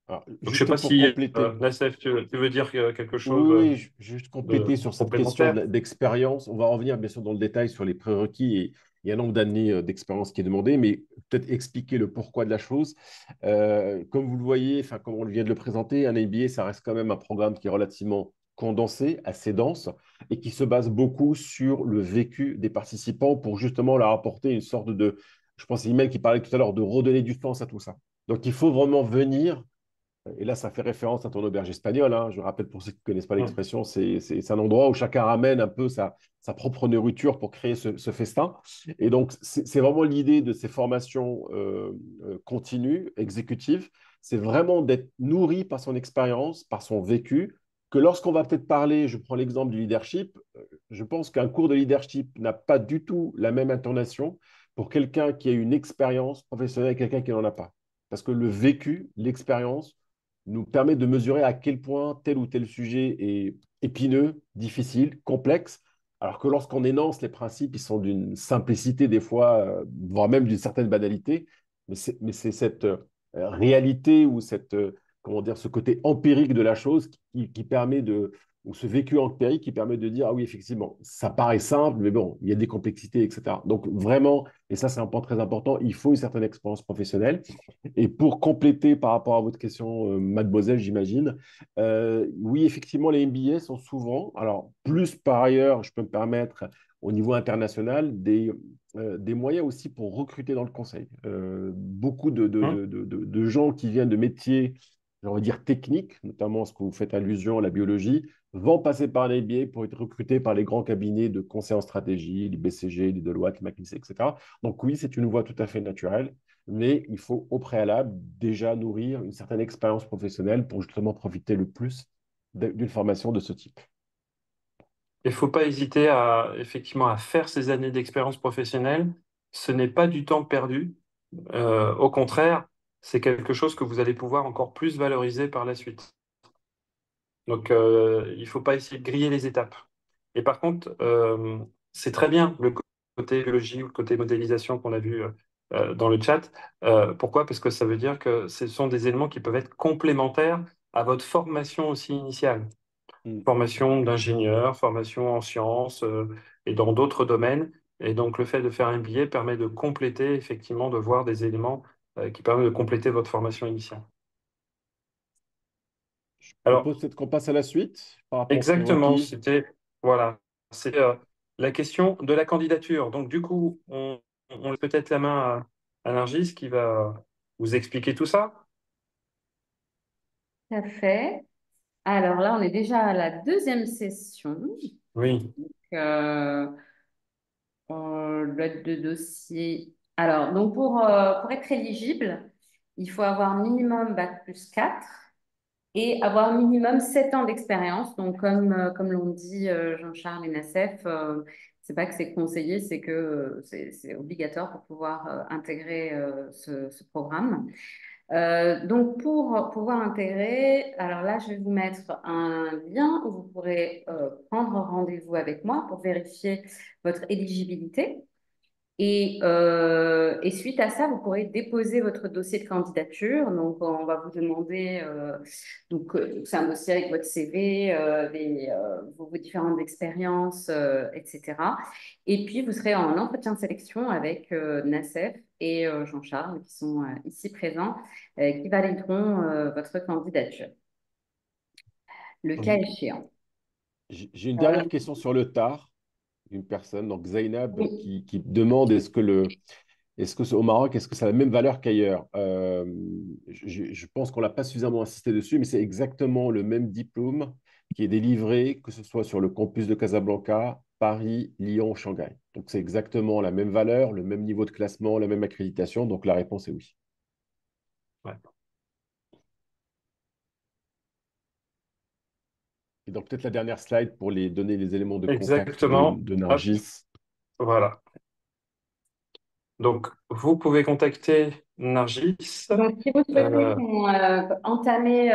Alors, Donc, je ne sais juste pas pour si, compléter, Nassef, tu veux dire quelque chose oui, oui, juste de compléter sur cette question complémentaire? d'expérience. On va revenir bien sûr dans le détail sur les prérequis et il y a un nombre d'années d'expérience qui est demandé, mais peut-être expliquer le pourquoi de la chose. Comme vous le voyez, enfin, comme on vient de le présenter, un MBA, ça reste quand même un programme qui est relativement condensée, assez dense, et qui se base beaucoup sur le vécu des participants pour justement leur apporter une sorte de, je pense, Imen qui parlait tout à l'heure, de redonner du sens à tout ça. Donc, il faut vraiment venir, et là, ça fait référence à ton auberge espagnole, hein. Je rappelle pour ceux qui ne connaissent pas Mm. l'expression, c'est un endroit où chacun ramène un peu sa propre nourriture pour créer ce festin. Et donc, c'est vraiment l'idée de ces formations continues, exécutives, c'est vraiment d'être nourri par son expérience, par son vécu, que lorsqu'on va peut-être parler, je prends l'exemple du leadership, je pense qu'un cours de leadership n'a pas du tout la même intonation pour quelqu'un qui a une expérience professionnelle et quelqu'un qui n'en a pas. Parce que le vécu, l'expérience, nous permet de mesurer à quel point tel ou tel sujet est épineux, difficile, complexe, alors que lorsqu'on énonce les principes, ils sont d'une simplicité des fois, voire même d'une certaine banalité, mais c'est cette réalité ou cette, comment dire, ce côté empirique de la chose qui permet de, ou ce vécu empirique qui permet de dire, ah oui, effectivement, ça paraît simple, mais bon, il y a des complexités, etc. Donc vraiment, et ça c'est un point très important, il faut une certaine expérience professionnelle. Et pour compléter par rapport à votre question, mademoiselle, j'imagine, oui, effectivement, les MBA sont souvent, alors plus par ailleurs, je peux me permettre, au niveau international, des moyens aussi pour recruter dans le conseil. Beaucoup Mm. de gens qui viennent de métiers, j'ai envie de dire techniques, notamment ce que vous faites allusion à la biologie, vont passer par un MBA pour être recrutés par les grands cabinets de conseil en stratégie, les BCG, les Deloitte, les McKinsey, etc. Donc oui, c'est une voie tout à fait naturelle, mais il faut au préalable déjà nourrir une certaine expérience professionnelle pour justement profiter le plus d'une formation de ce type. Il ne faut pas hésiter effectivement à faire ces années d'expérience professionnelle. Ce n'est pas du temps perdu. Au contraire, c'est quelque chose que vous allez pouvoir encore plus valoriser par la suite. Donc, il ne faut pas essayer de griller les étapes. Et par contre, c'est très bien le côté biologie ou le côté modélisation qu'on a vu dans le chat. Pourquoi? Parce que ça veut dire que ce sont des éléments qui peuvent être complémentaires à votre formation aussi initiale. Mm. Formation d'ingénieur, formation en sciences et dans d'autres domaines. Et donc, le fait de faire un billet permet de compléter, effectivement, de voir des éléments qui permettent de compléter votre formation initiale. Je Alors, propose peut-être qu'on passe à la suite par rapport aux exactement, prérequis. c'était voilà, c'est la question de la candidature. Donc du coup, on laisse peut-être la main à Nargis qui va vous expliquer tout ça. Tout à fait. Alors là, on est déjà à la deuxième session. Oui, Euh, L'aide de dossier. Alors, donc pour être éligible, il faut avoir minimum bac+4 et avoir minimum 7 ans d'expérience. Donc, comme l'ont dit Jean-Charles et Nassef, c'est pas que c'est conseillé, c'est que c'est obligatoire pour pouvoir intégrer ce programme. Donc, pour pouvoir intégrer, alors là, je vais vous mettre un lien où vous pourrez prendre rendez-vous avec moi pour vérifier votre éligibilité. Et suite à ça, vous pourrez déposer votre dossier de candidature. Donc, on va vous demander, c'est un dossier avec votre CV, vos différentes expériences, etc. Et puis, vous serez en entretien de sélection avec Nassef et Jean-Charles, qui sont ici présents, qui valideront votre candidature, le cas J'ai échéant. j'ai une Euh, dernière question sur le tard d'une personne, donc Zainab, oui. qui demande au Maroc, est-ce que ça a la même valeur qu'ailleurs? Je pense qu'on l'a pas suffisamment insisté dessus, mais c'est exactement le même diplôme qui est délivré, que ce soit sur le campus de Casablanca, Paris, Lyon ou Shanghai. Donc c'est exactement la même valeur, le même niveau de classement, la même accréditation. Donc la réponse est oui. ouais. Et donc peut-être la dernière slide pour les donner les éléments de contact Exactement. de Hop, Nargis. voilà. Donc, vous pouvez contacter Nargis. Donc, si vous souhaitez Euh, entamer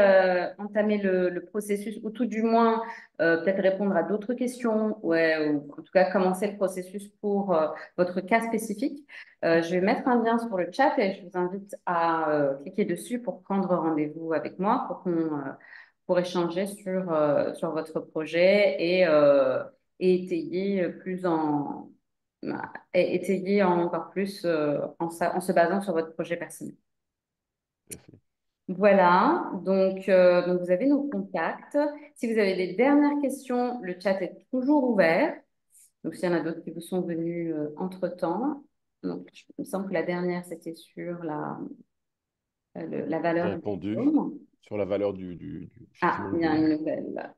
le processus, ou tout du moins peut-être répondre à d'autres questions, ouais, ou en tout cas commencer le processus pour votre cas spécifique, je vais mettre un lien sur le chat et je vous invite à cliquer dessus pour prendre rendez-vous avec moi pour échanger sur votre projet et étayer plus et étayer encore plus en se basant sur votre projet personnel. Tout à fait. Voilà, donc vous avez nos contacts. Si vous avez des dernières questions, le chat est toujours ouvert. Donc s'il y en a d'autres qui vous sont venus entre-temps. Donc il me semble que la dernière, c'était sur la J'ai valeur du répondu diplôme. sur la valeur Ah, effectivement, il y a une nouvelle.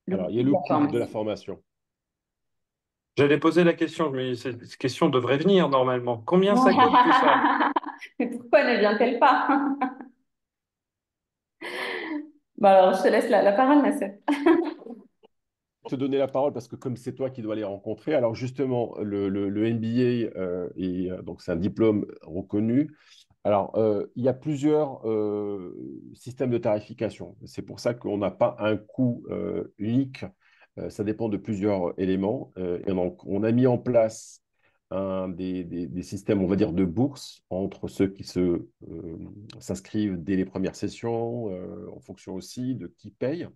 Le Alors, il y a coût de le la coût de la formation. formation. J'allais poser la question, mais cette question devrait venir normalement. Combien ça coûte tout ça? Mais pourquoi ne vient-elle pas? Bon, alors, je te laisse la parole, ma sœur. Te donner la parole parce que comme c'est toi qui dois les rencontrer, alors justement, le MBA, donc c'est un diplôme reconnu. Alors, il y a plusieurs systèmes de tarification. C'est pour ça qu'on n'a pas un coût unique. Ça dépend de plusieurs éléments. Et donc, on a mis en place des systèmes, on va dire, de bourse entre ceux qui s'inscrivent dès les premières sessions, en fonction aussi de qui paye,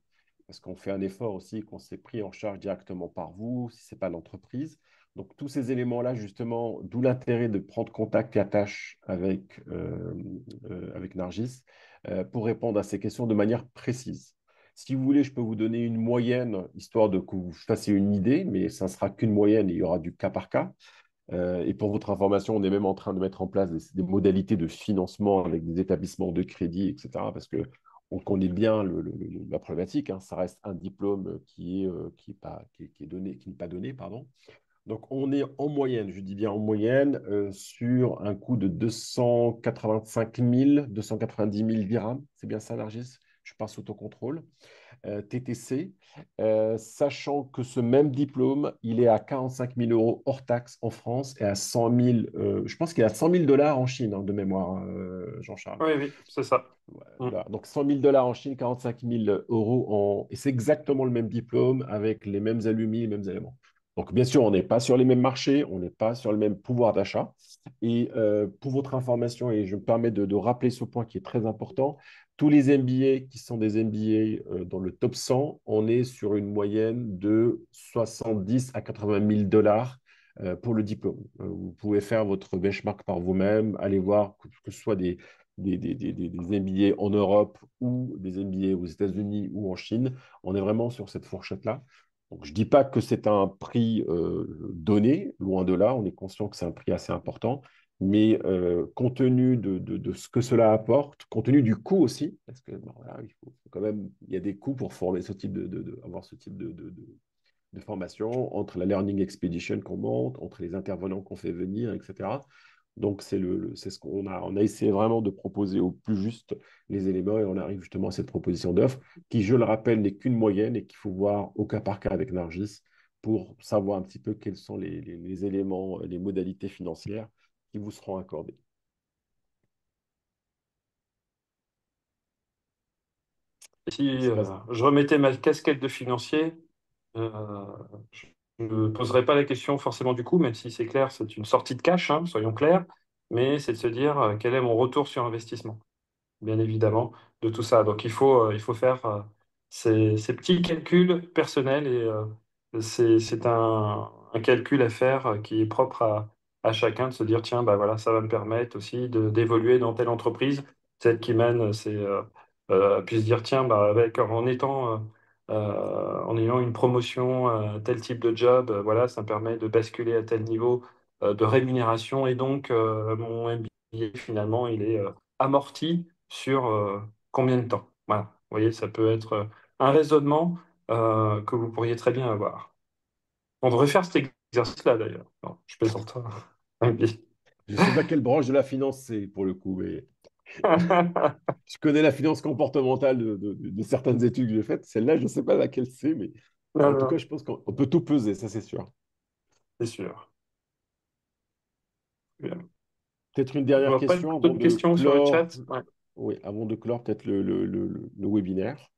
parce qu'on fait un effort aussi qu'on s'est pris en charge directement par vous, si ce n'est pas l'entreprise. Donc, tous ces éléments-là, justement, d'où l'intérêt de prendre contact et attache avec Nargis pour répondre à ces questions de manière précise. Si vous voulez, je peux vous donner une moyenne, histoire de que vous fassiez une idée, mais ça ne sera qu'une moyenne, il y aura du cas par cas. Et pour votre information, on est même en train de mettre en place des modalités de financement avec des établissements de crédit, etc. Parce que on connaît bien la problématique, hein. Ça reste un diplôme qui est donné, qui n'est pas donné, pardon. Donc, on est en moyenne, je dis bien en moyenne, sur un coût de 285 000, 290 000 dirhams. C'est bien ça, Nargis? Je passe sous ton contrôle. TTC, sachant que ce même diplôme, il est à 45 000 euros hors taxe en France et à 100 000, je pense qu'il est à 100 000 dollars en Chine, hein, de mémoire, Jean-Charles. Oui, oui, c'est ça. Mm. Voilà. Donc 100 000 dollars en Chine, 45 000 euros en... Et c'est exactement le même diplôme avec les mêmes alumni, les mêmes éléments. Donc bien sûr, on n'est pas sur les mêmes marchés, on n'est pas sur le même pouvoir d'achat. Et pour votre information, et je me permets de rappeler ce point qui est très important, tous les MBA qui sont des MBA dans le top 100, on est sur une moyenne de 70 à 80 000 dollars pour le diplôme. Vous pouvez faire votre benchmark par vous-même, aller voir que ce soit des MBA en Europe ou des MBA aux États-Unis ou en Chine. On est vraiment sur cette fourchette-là. Donc, je ne dis pas que c'est un prix donné, loin de là, on est conscient que c'est un prix assez important, mais compte tenu de ce que cela apporte, compte tenu du coût aussi, parce que bon, voilà, faut quand même, il y a des coûts pour former ce type avoir ce type de formation, entre la Learning Expedition qu'on monte, entre les intervenants qu'on fait venir, etc. Donc, c'est ce on a essayé vraiment de proposer au plus juste les éléments et on arrive justement à cette proposition d'offre qui, je le rappelle, n'est qu'une moyenne et qu'il faut voir au cas par cas avec Nargis pour savoir un petit peu quels sont les éléments, les modalités financières qui vous seront accordées. Si Je sais pas. je remettais ma casquette de financier, euh, je ne poserais pas la question forcément du coût, même si c'est clair, c'est une sortie de cash, hein, soyons clairs, mais c'est de se dire quel est mon retour sur investissement, bien évidemment, de tout ça. Donc il faut faire ces petits calculs personnels et c'est un calcul à faire qui est propre à chacun de se dire, tiens, bah voilà, ça va me permettre aussi d'évoluer dans telle entreprise, celle qui mène, puis se dire, tiens, bah, en étant, en ayant une promotion, tel type de job, voilà, ça me permet de basculer à tel niveau de rémunération et donc mon MBA finalement, il est amorti sur combien de temps. Voilà. Vous voyez, ça peut être un raisonnement que vous pourriez très bien avoir. On devrait faire cet exercice-là d'ailleurs. Non, je plaisante. Oui. Je ne sais pas quelle branche de la finance c'est pour le coup, mais je connais la finance comportementale de certaines études que j'ai faites. Celle-là, je ne sais pas laquelle c'est, mais Non, en tout cas, non, je pense qu'on peut tout peser, ça c'est sûr. c'est sûr. Bien. Peut-être une Je dernière vois pas question avant d'autres de questions sur le clore. chat. Ouais. Oui, avant de clore peut-être le webinaire.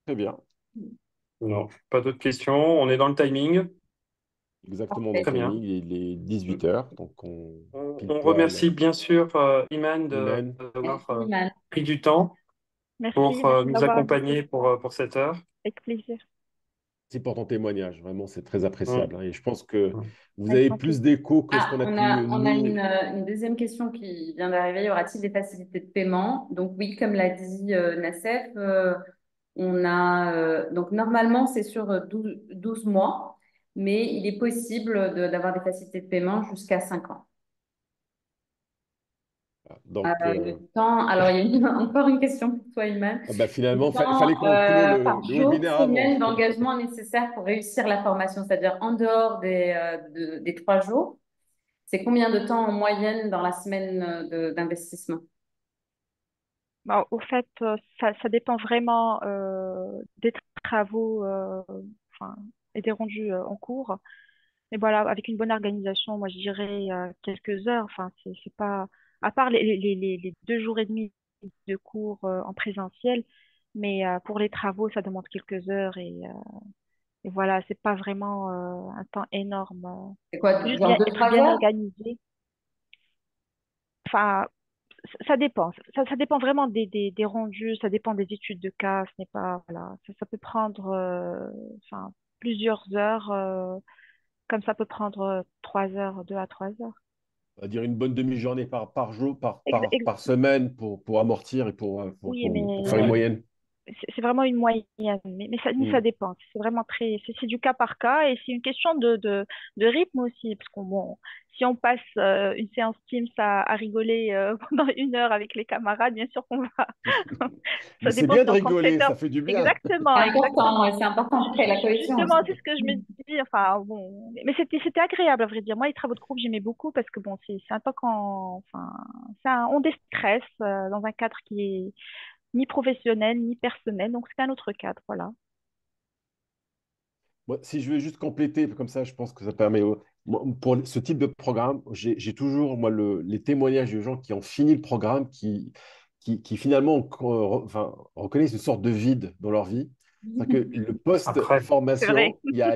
Très bien, Non, pas d'autres questions. On est dans le timing. exactement dans le Parfait. Très bien. timing, il est 18 heures, donc on pile On poil. remercie bien sûr Iman Iman, d'avoir Merci, Iman. pris du temps Merci, pour merci nous d'avoir invité. accompagner pour cette heure. Avec plaisir. Merci pour ton témoignage. Vraiment, c'est très Mm, appréciable, hein. Et je pense que mm. vous Avec avez grand plus plaisir. d'écho que ce Ah, qu'on a pu, on a nous. une deuxième question qui vient d'arriver. Y aura-t-il des facilités de paiement? Donc oui, comme l'a dit Nassef, on a donc normalement c'est sur 12 mois, mais il est possible d'avoir des facilités de paiement jusqu'à 5 ans. Donc, Le temps, alors il y a encore une question pour toi, Iman. ah bah, Le finalement, il fallait temps qu'on clôt par le jour, webinaire avant. semaine d'engagement nécessaire pour réussir la formation, c'est-à-dire en dehors des 3 jours. C'est combien de temps en moyenne dans la semaine d'investissement? Bah, au fait, ça dépend vraiment des travaux enfin, et des rendus en cours. Mais voilà, avec une bonne organisation, moi je dirais quelques heures. Enfin, c'est pas, à part les 2 jours et demi de cours en présentiel, mais pour les travaux, ça demande quelques heures et voilà, c'est pas vraiment un temps énorme. C'est Faut quoi, juste genre bien, deux être trois bien heures? organisé. Enfin, ça dépend. Ça dépend vraiment des rendus, ça dépend des études de cas. Ce n'est pas, voilà, ça peut prendre enfin, plusieurs heures, comme ça peut prendre 3 heures, 2 à 3 heures. On va dire une bonne demi-journée par jour, Ex- ex- par semaine pour amortir et oui, pour faire une mais moyenne. c'est vraiment une moyenne, mais ça Hmm. dépend. C'est vraiment c'est du cas par cas et c'est une question de rythme aussi. Parce qu'on, bon, si on passe une séance Teams à rigoler pendant 1 heure avec les camarades, bien sûr qu'on va. Mais Ça c'est dépend bien si de on compte rigoler, 7 ça heures. fait du bien. Exactement, C'est important, exactement. ouais, c'est important pour créer la cohésion Justement, aussi. c'est ce que je me dis. Enfin, bon, mais c'était agréable, à vrai dire. Moi, les travaux de groupe, j'aimais beaucoup parce que bon, c'est un temps enfin, on déstresse dans un cadre qui est ni professionnel, ni personnel. Donc, c'est un autre cadre, voilà. Moi, si je veux juste compléter, comme ça, je pense que ça permet. Moi, pour ce type de programme, j'ai toujours moi, les témoignages de gens qui ont fini le programme, qui finalement enfin, reconnaissent une sorte de vide dans leur vie. C'est-à-dire que le Après, C'est vrai. post-formation, il y a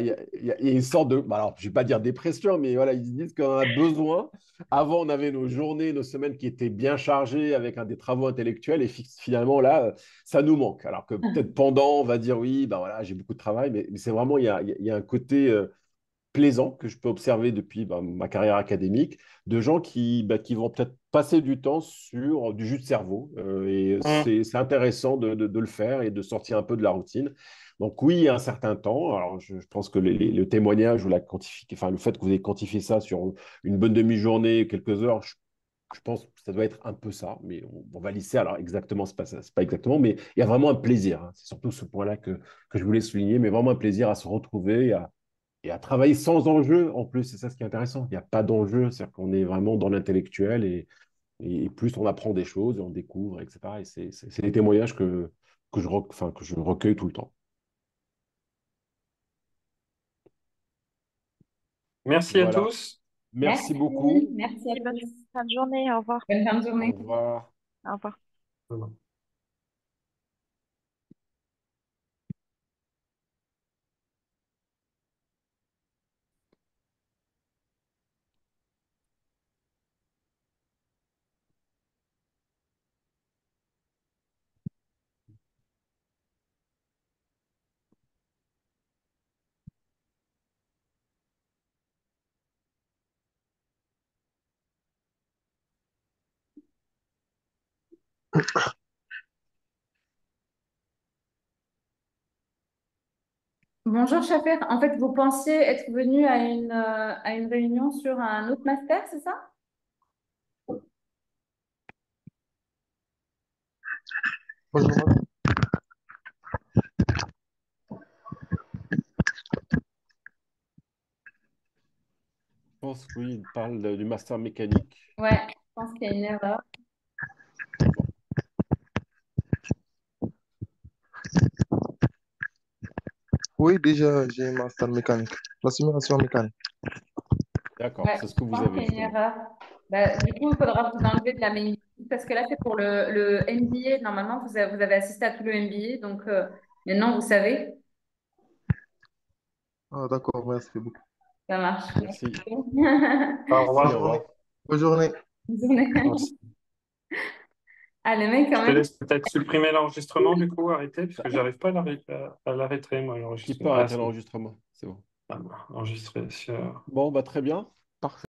une sorte de. Bah, alors, je ne vais pas dire dépression, mais voilà, ils disent qu'on en a besoin. Avant, on avait nos journées, nos semaines qui étaient bien chargées avec des travaux intellectuels, et finalement, là, ça nous manque. Alors que peut-être pendant, on va dire oui, ben voilà, j'ai beaucoup de travail, mais c'est vraiment, il y a un côté plaisant que je peux observer depuis ma carrière académique, de gens qui vont peut-être passer du temps sur du jus de cerveau. Et mm, c'est intéressant de le faire et de sortir un peu de la routine. Donc oui, il y a un certain temps. Alors je pense que le témoignage ou enfin, le fait que vous ayez quantifié ça sur une bonne demi-journée, quelques heures, je pense que ça doit être un peu ça, mais on va lisser. Alors, exactement, c'est pas exactement, mais il y a vraiment un plaisir, hein. C'est surtout ce point-là que je voulais souligner, mais vraiment un plaisir à se retrouver et à travailler sans enjeu en plus. C'est ça ce qui est intéressant. Il n'y a pas d'enjeu, c'est-à-dire qu'on est vraiment dans l'intellectuel et plus on apprend des choses et on découvre, etc. Et c'est des témoignages enfin, que je recueille tout le temps. merci à Voilà. tous. Merci Merci, beaucoup. merci à Bonne tous. fin de journée. Au revoir. Bonne fin de Au journée. revoir. Au revoir. Bonjour, Chafer. En fait, vous pensiez être venu à une réunion sur un autre master, c'est ça? Bonjour. Je pense que oui, il parle du master mécanique. Ouais, je pense qu'il y a une erreur. Oui, déjà, j'ai un master mécanique, la simulation mécanique. D'accord, Ouais, c'est ce je que vous pense avez qu'il y a une justement. erreur. Bah, du coup, il faudra vous enlever de la main parce que là, c'est pour le MBA. Normalement, vous avez assisté à tout le MBA, donc maintenant, vous savez. Ah, d'accord, merci beaucoup. Ça marche. Merci. Merci. Au Bonne Merci, au revoir. journée. revoir. Bonne journée. Bonne journée. Merci. Allez, mec, Je quand te même. laisse peut-être supprimer l'enregistrement, du coup, arrêter, parce que j'arrive pas à l'arrêter, moi, Qui peut l'enregistrement. Ah, arrêter si. l'enregistrement? C'est bon. Ah, enregistrer sur... Bon, bah, très bien. Parfait.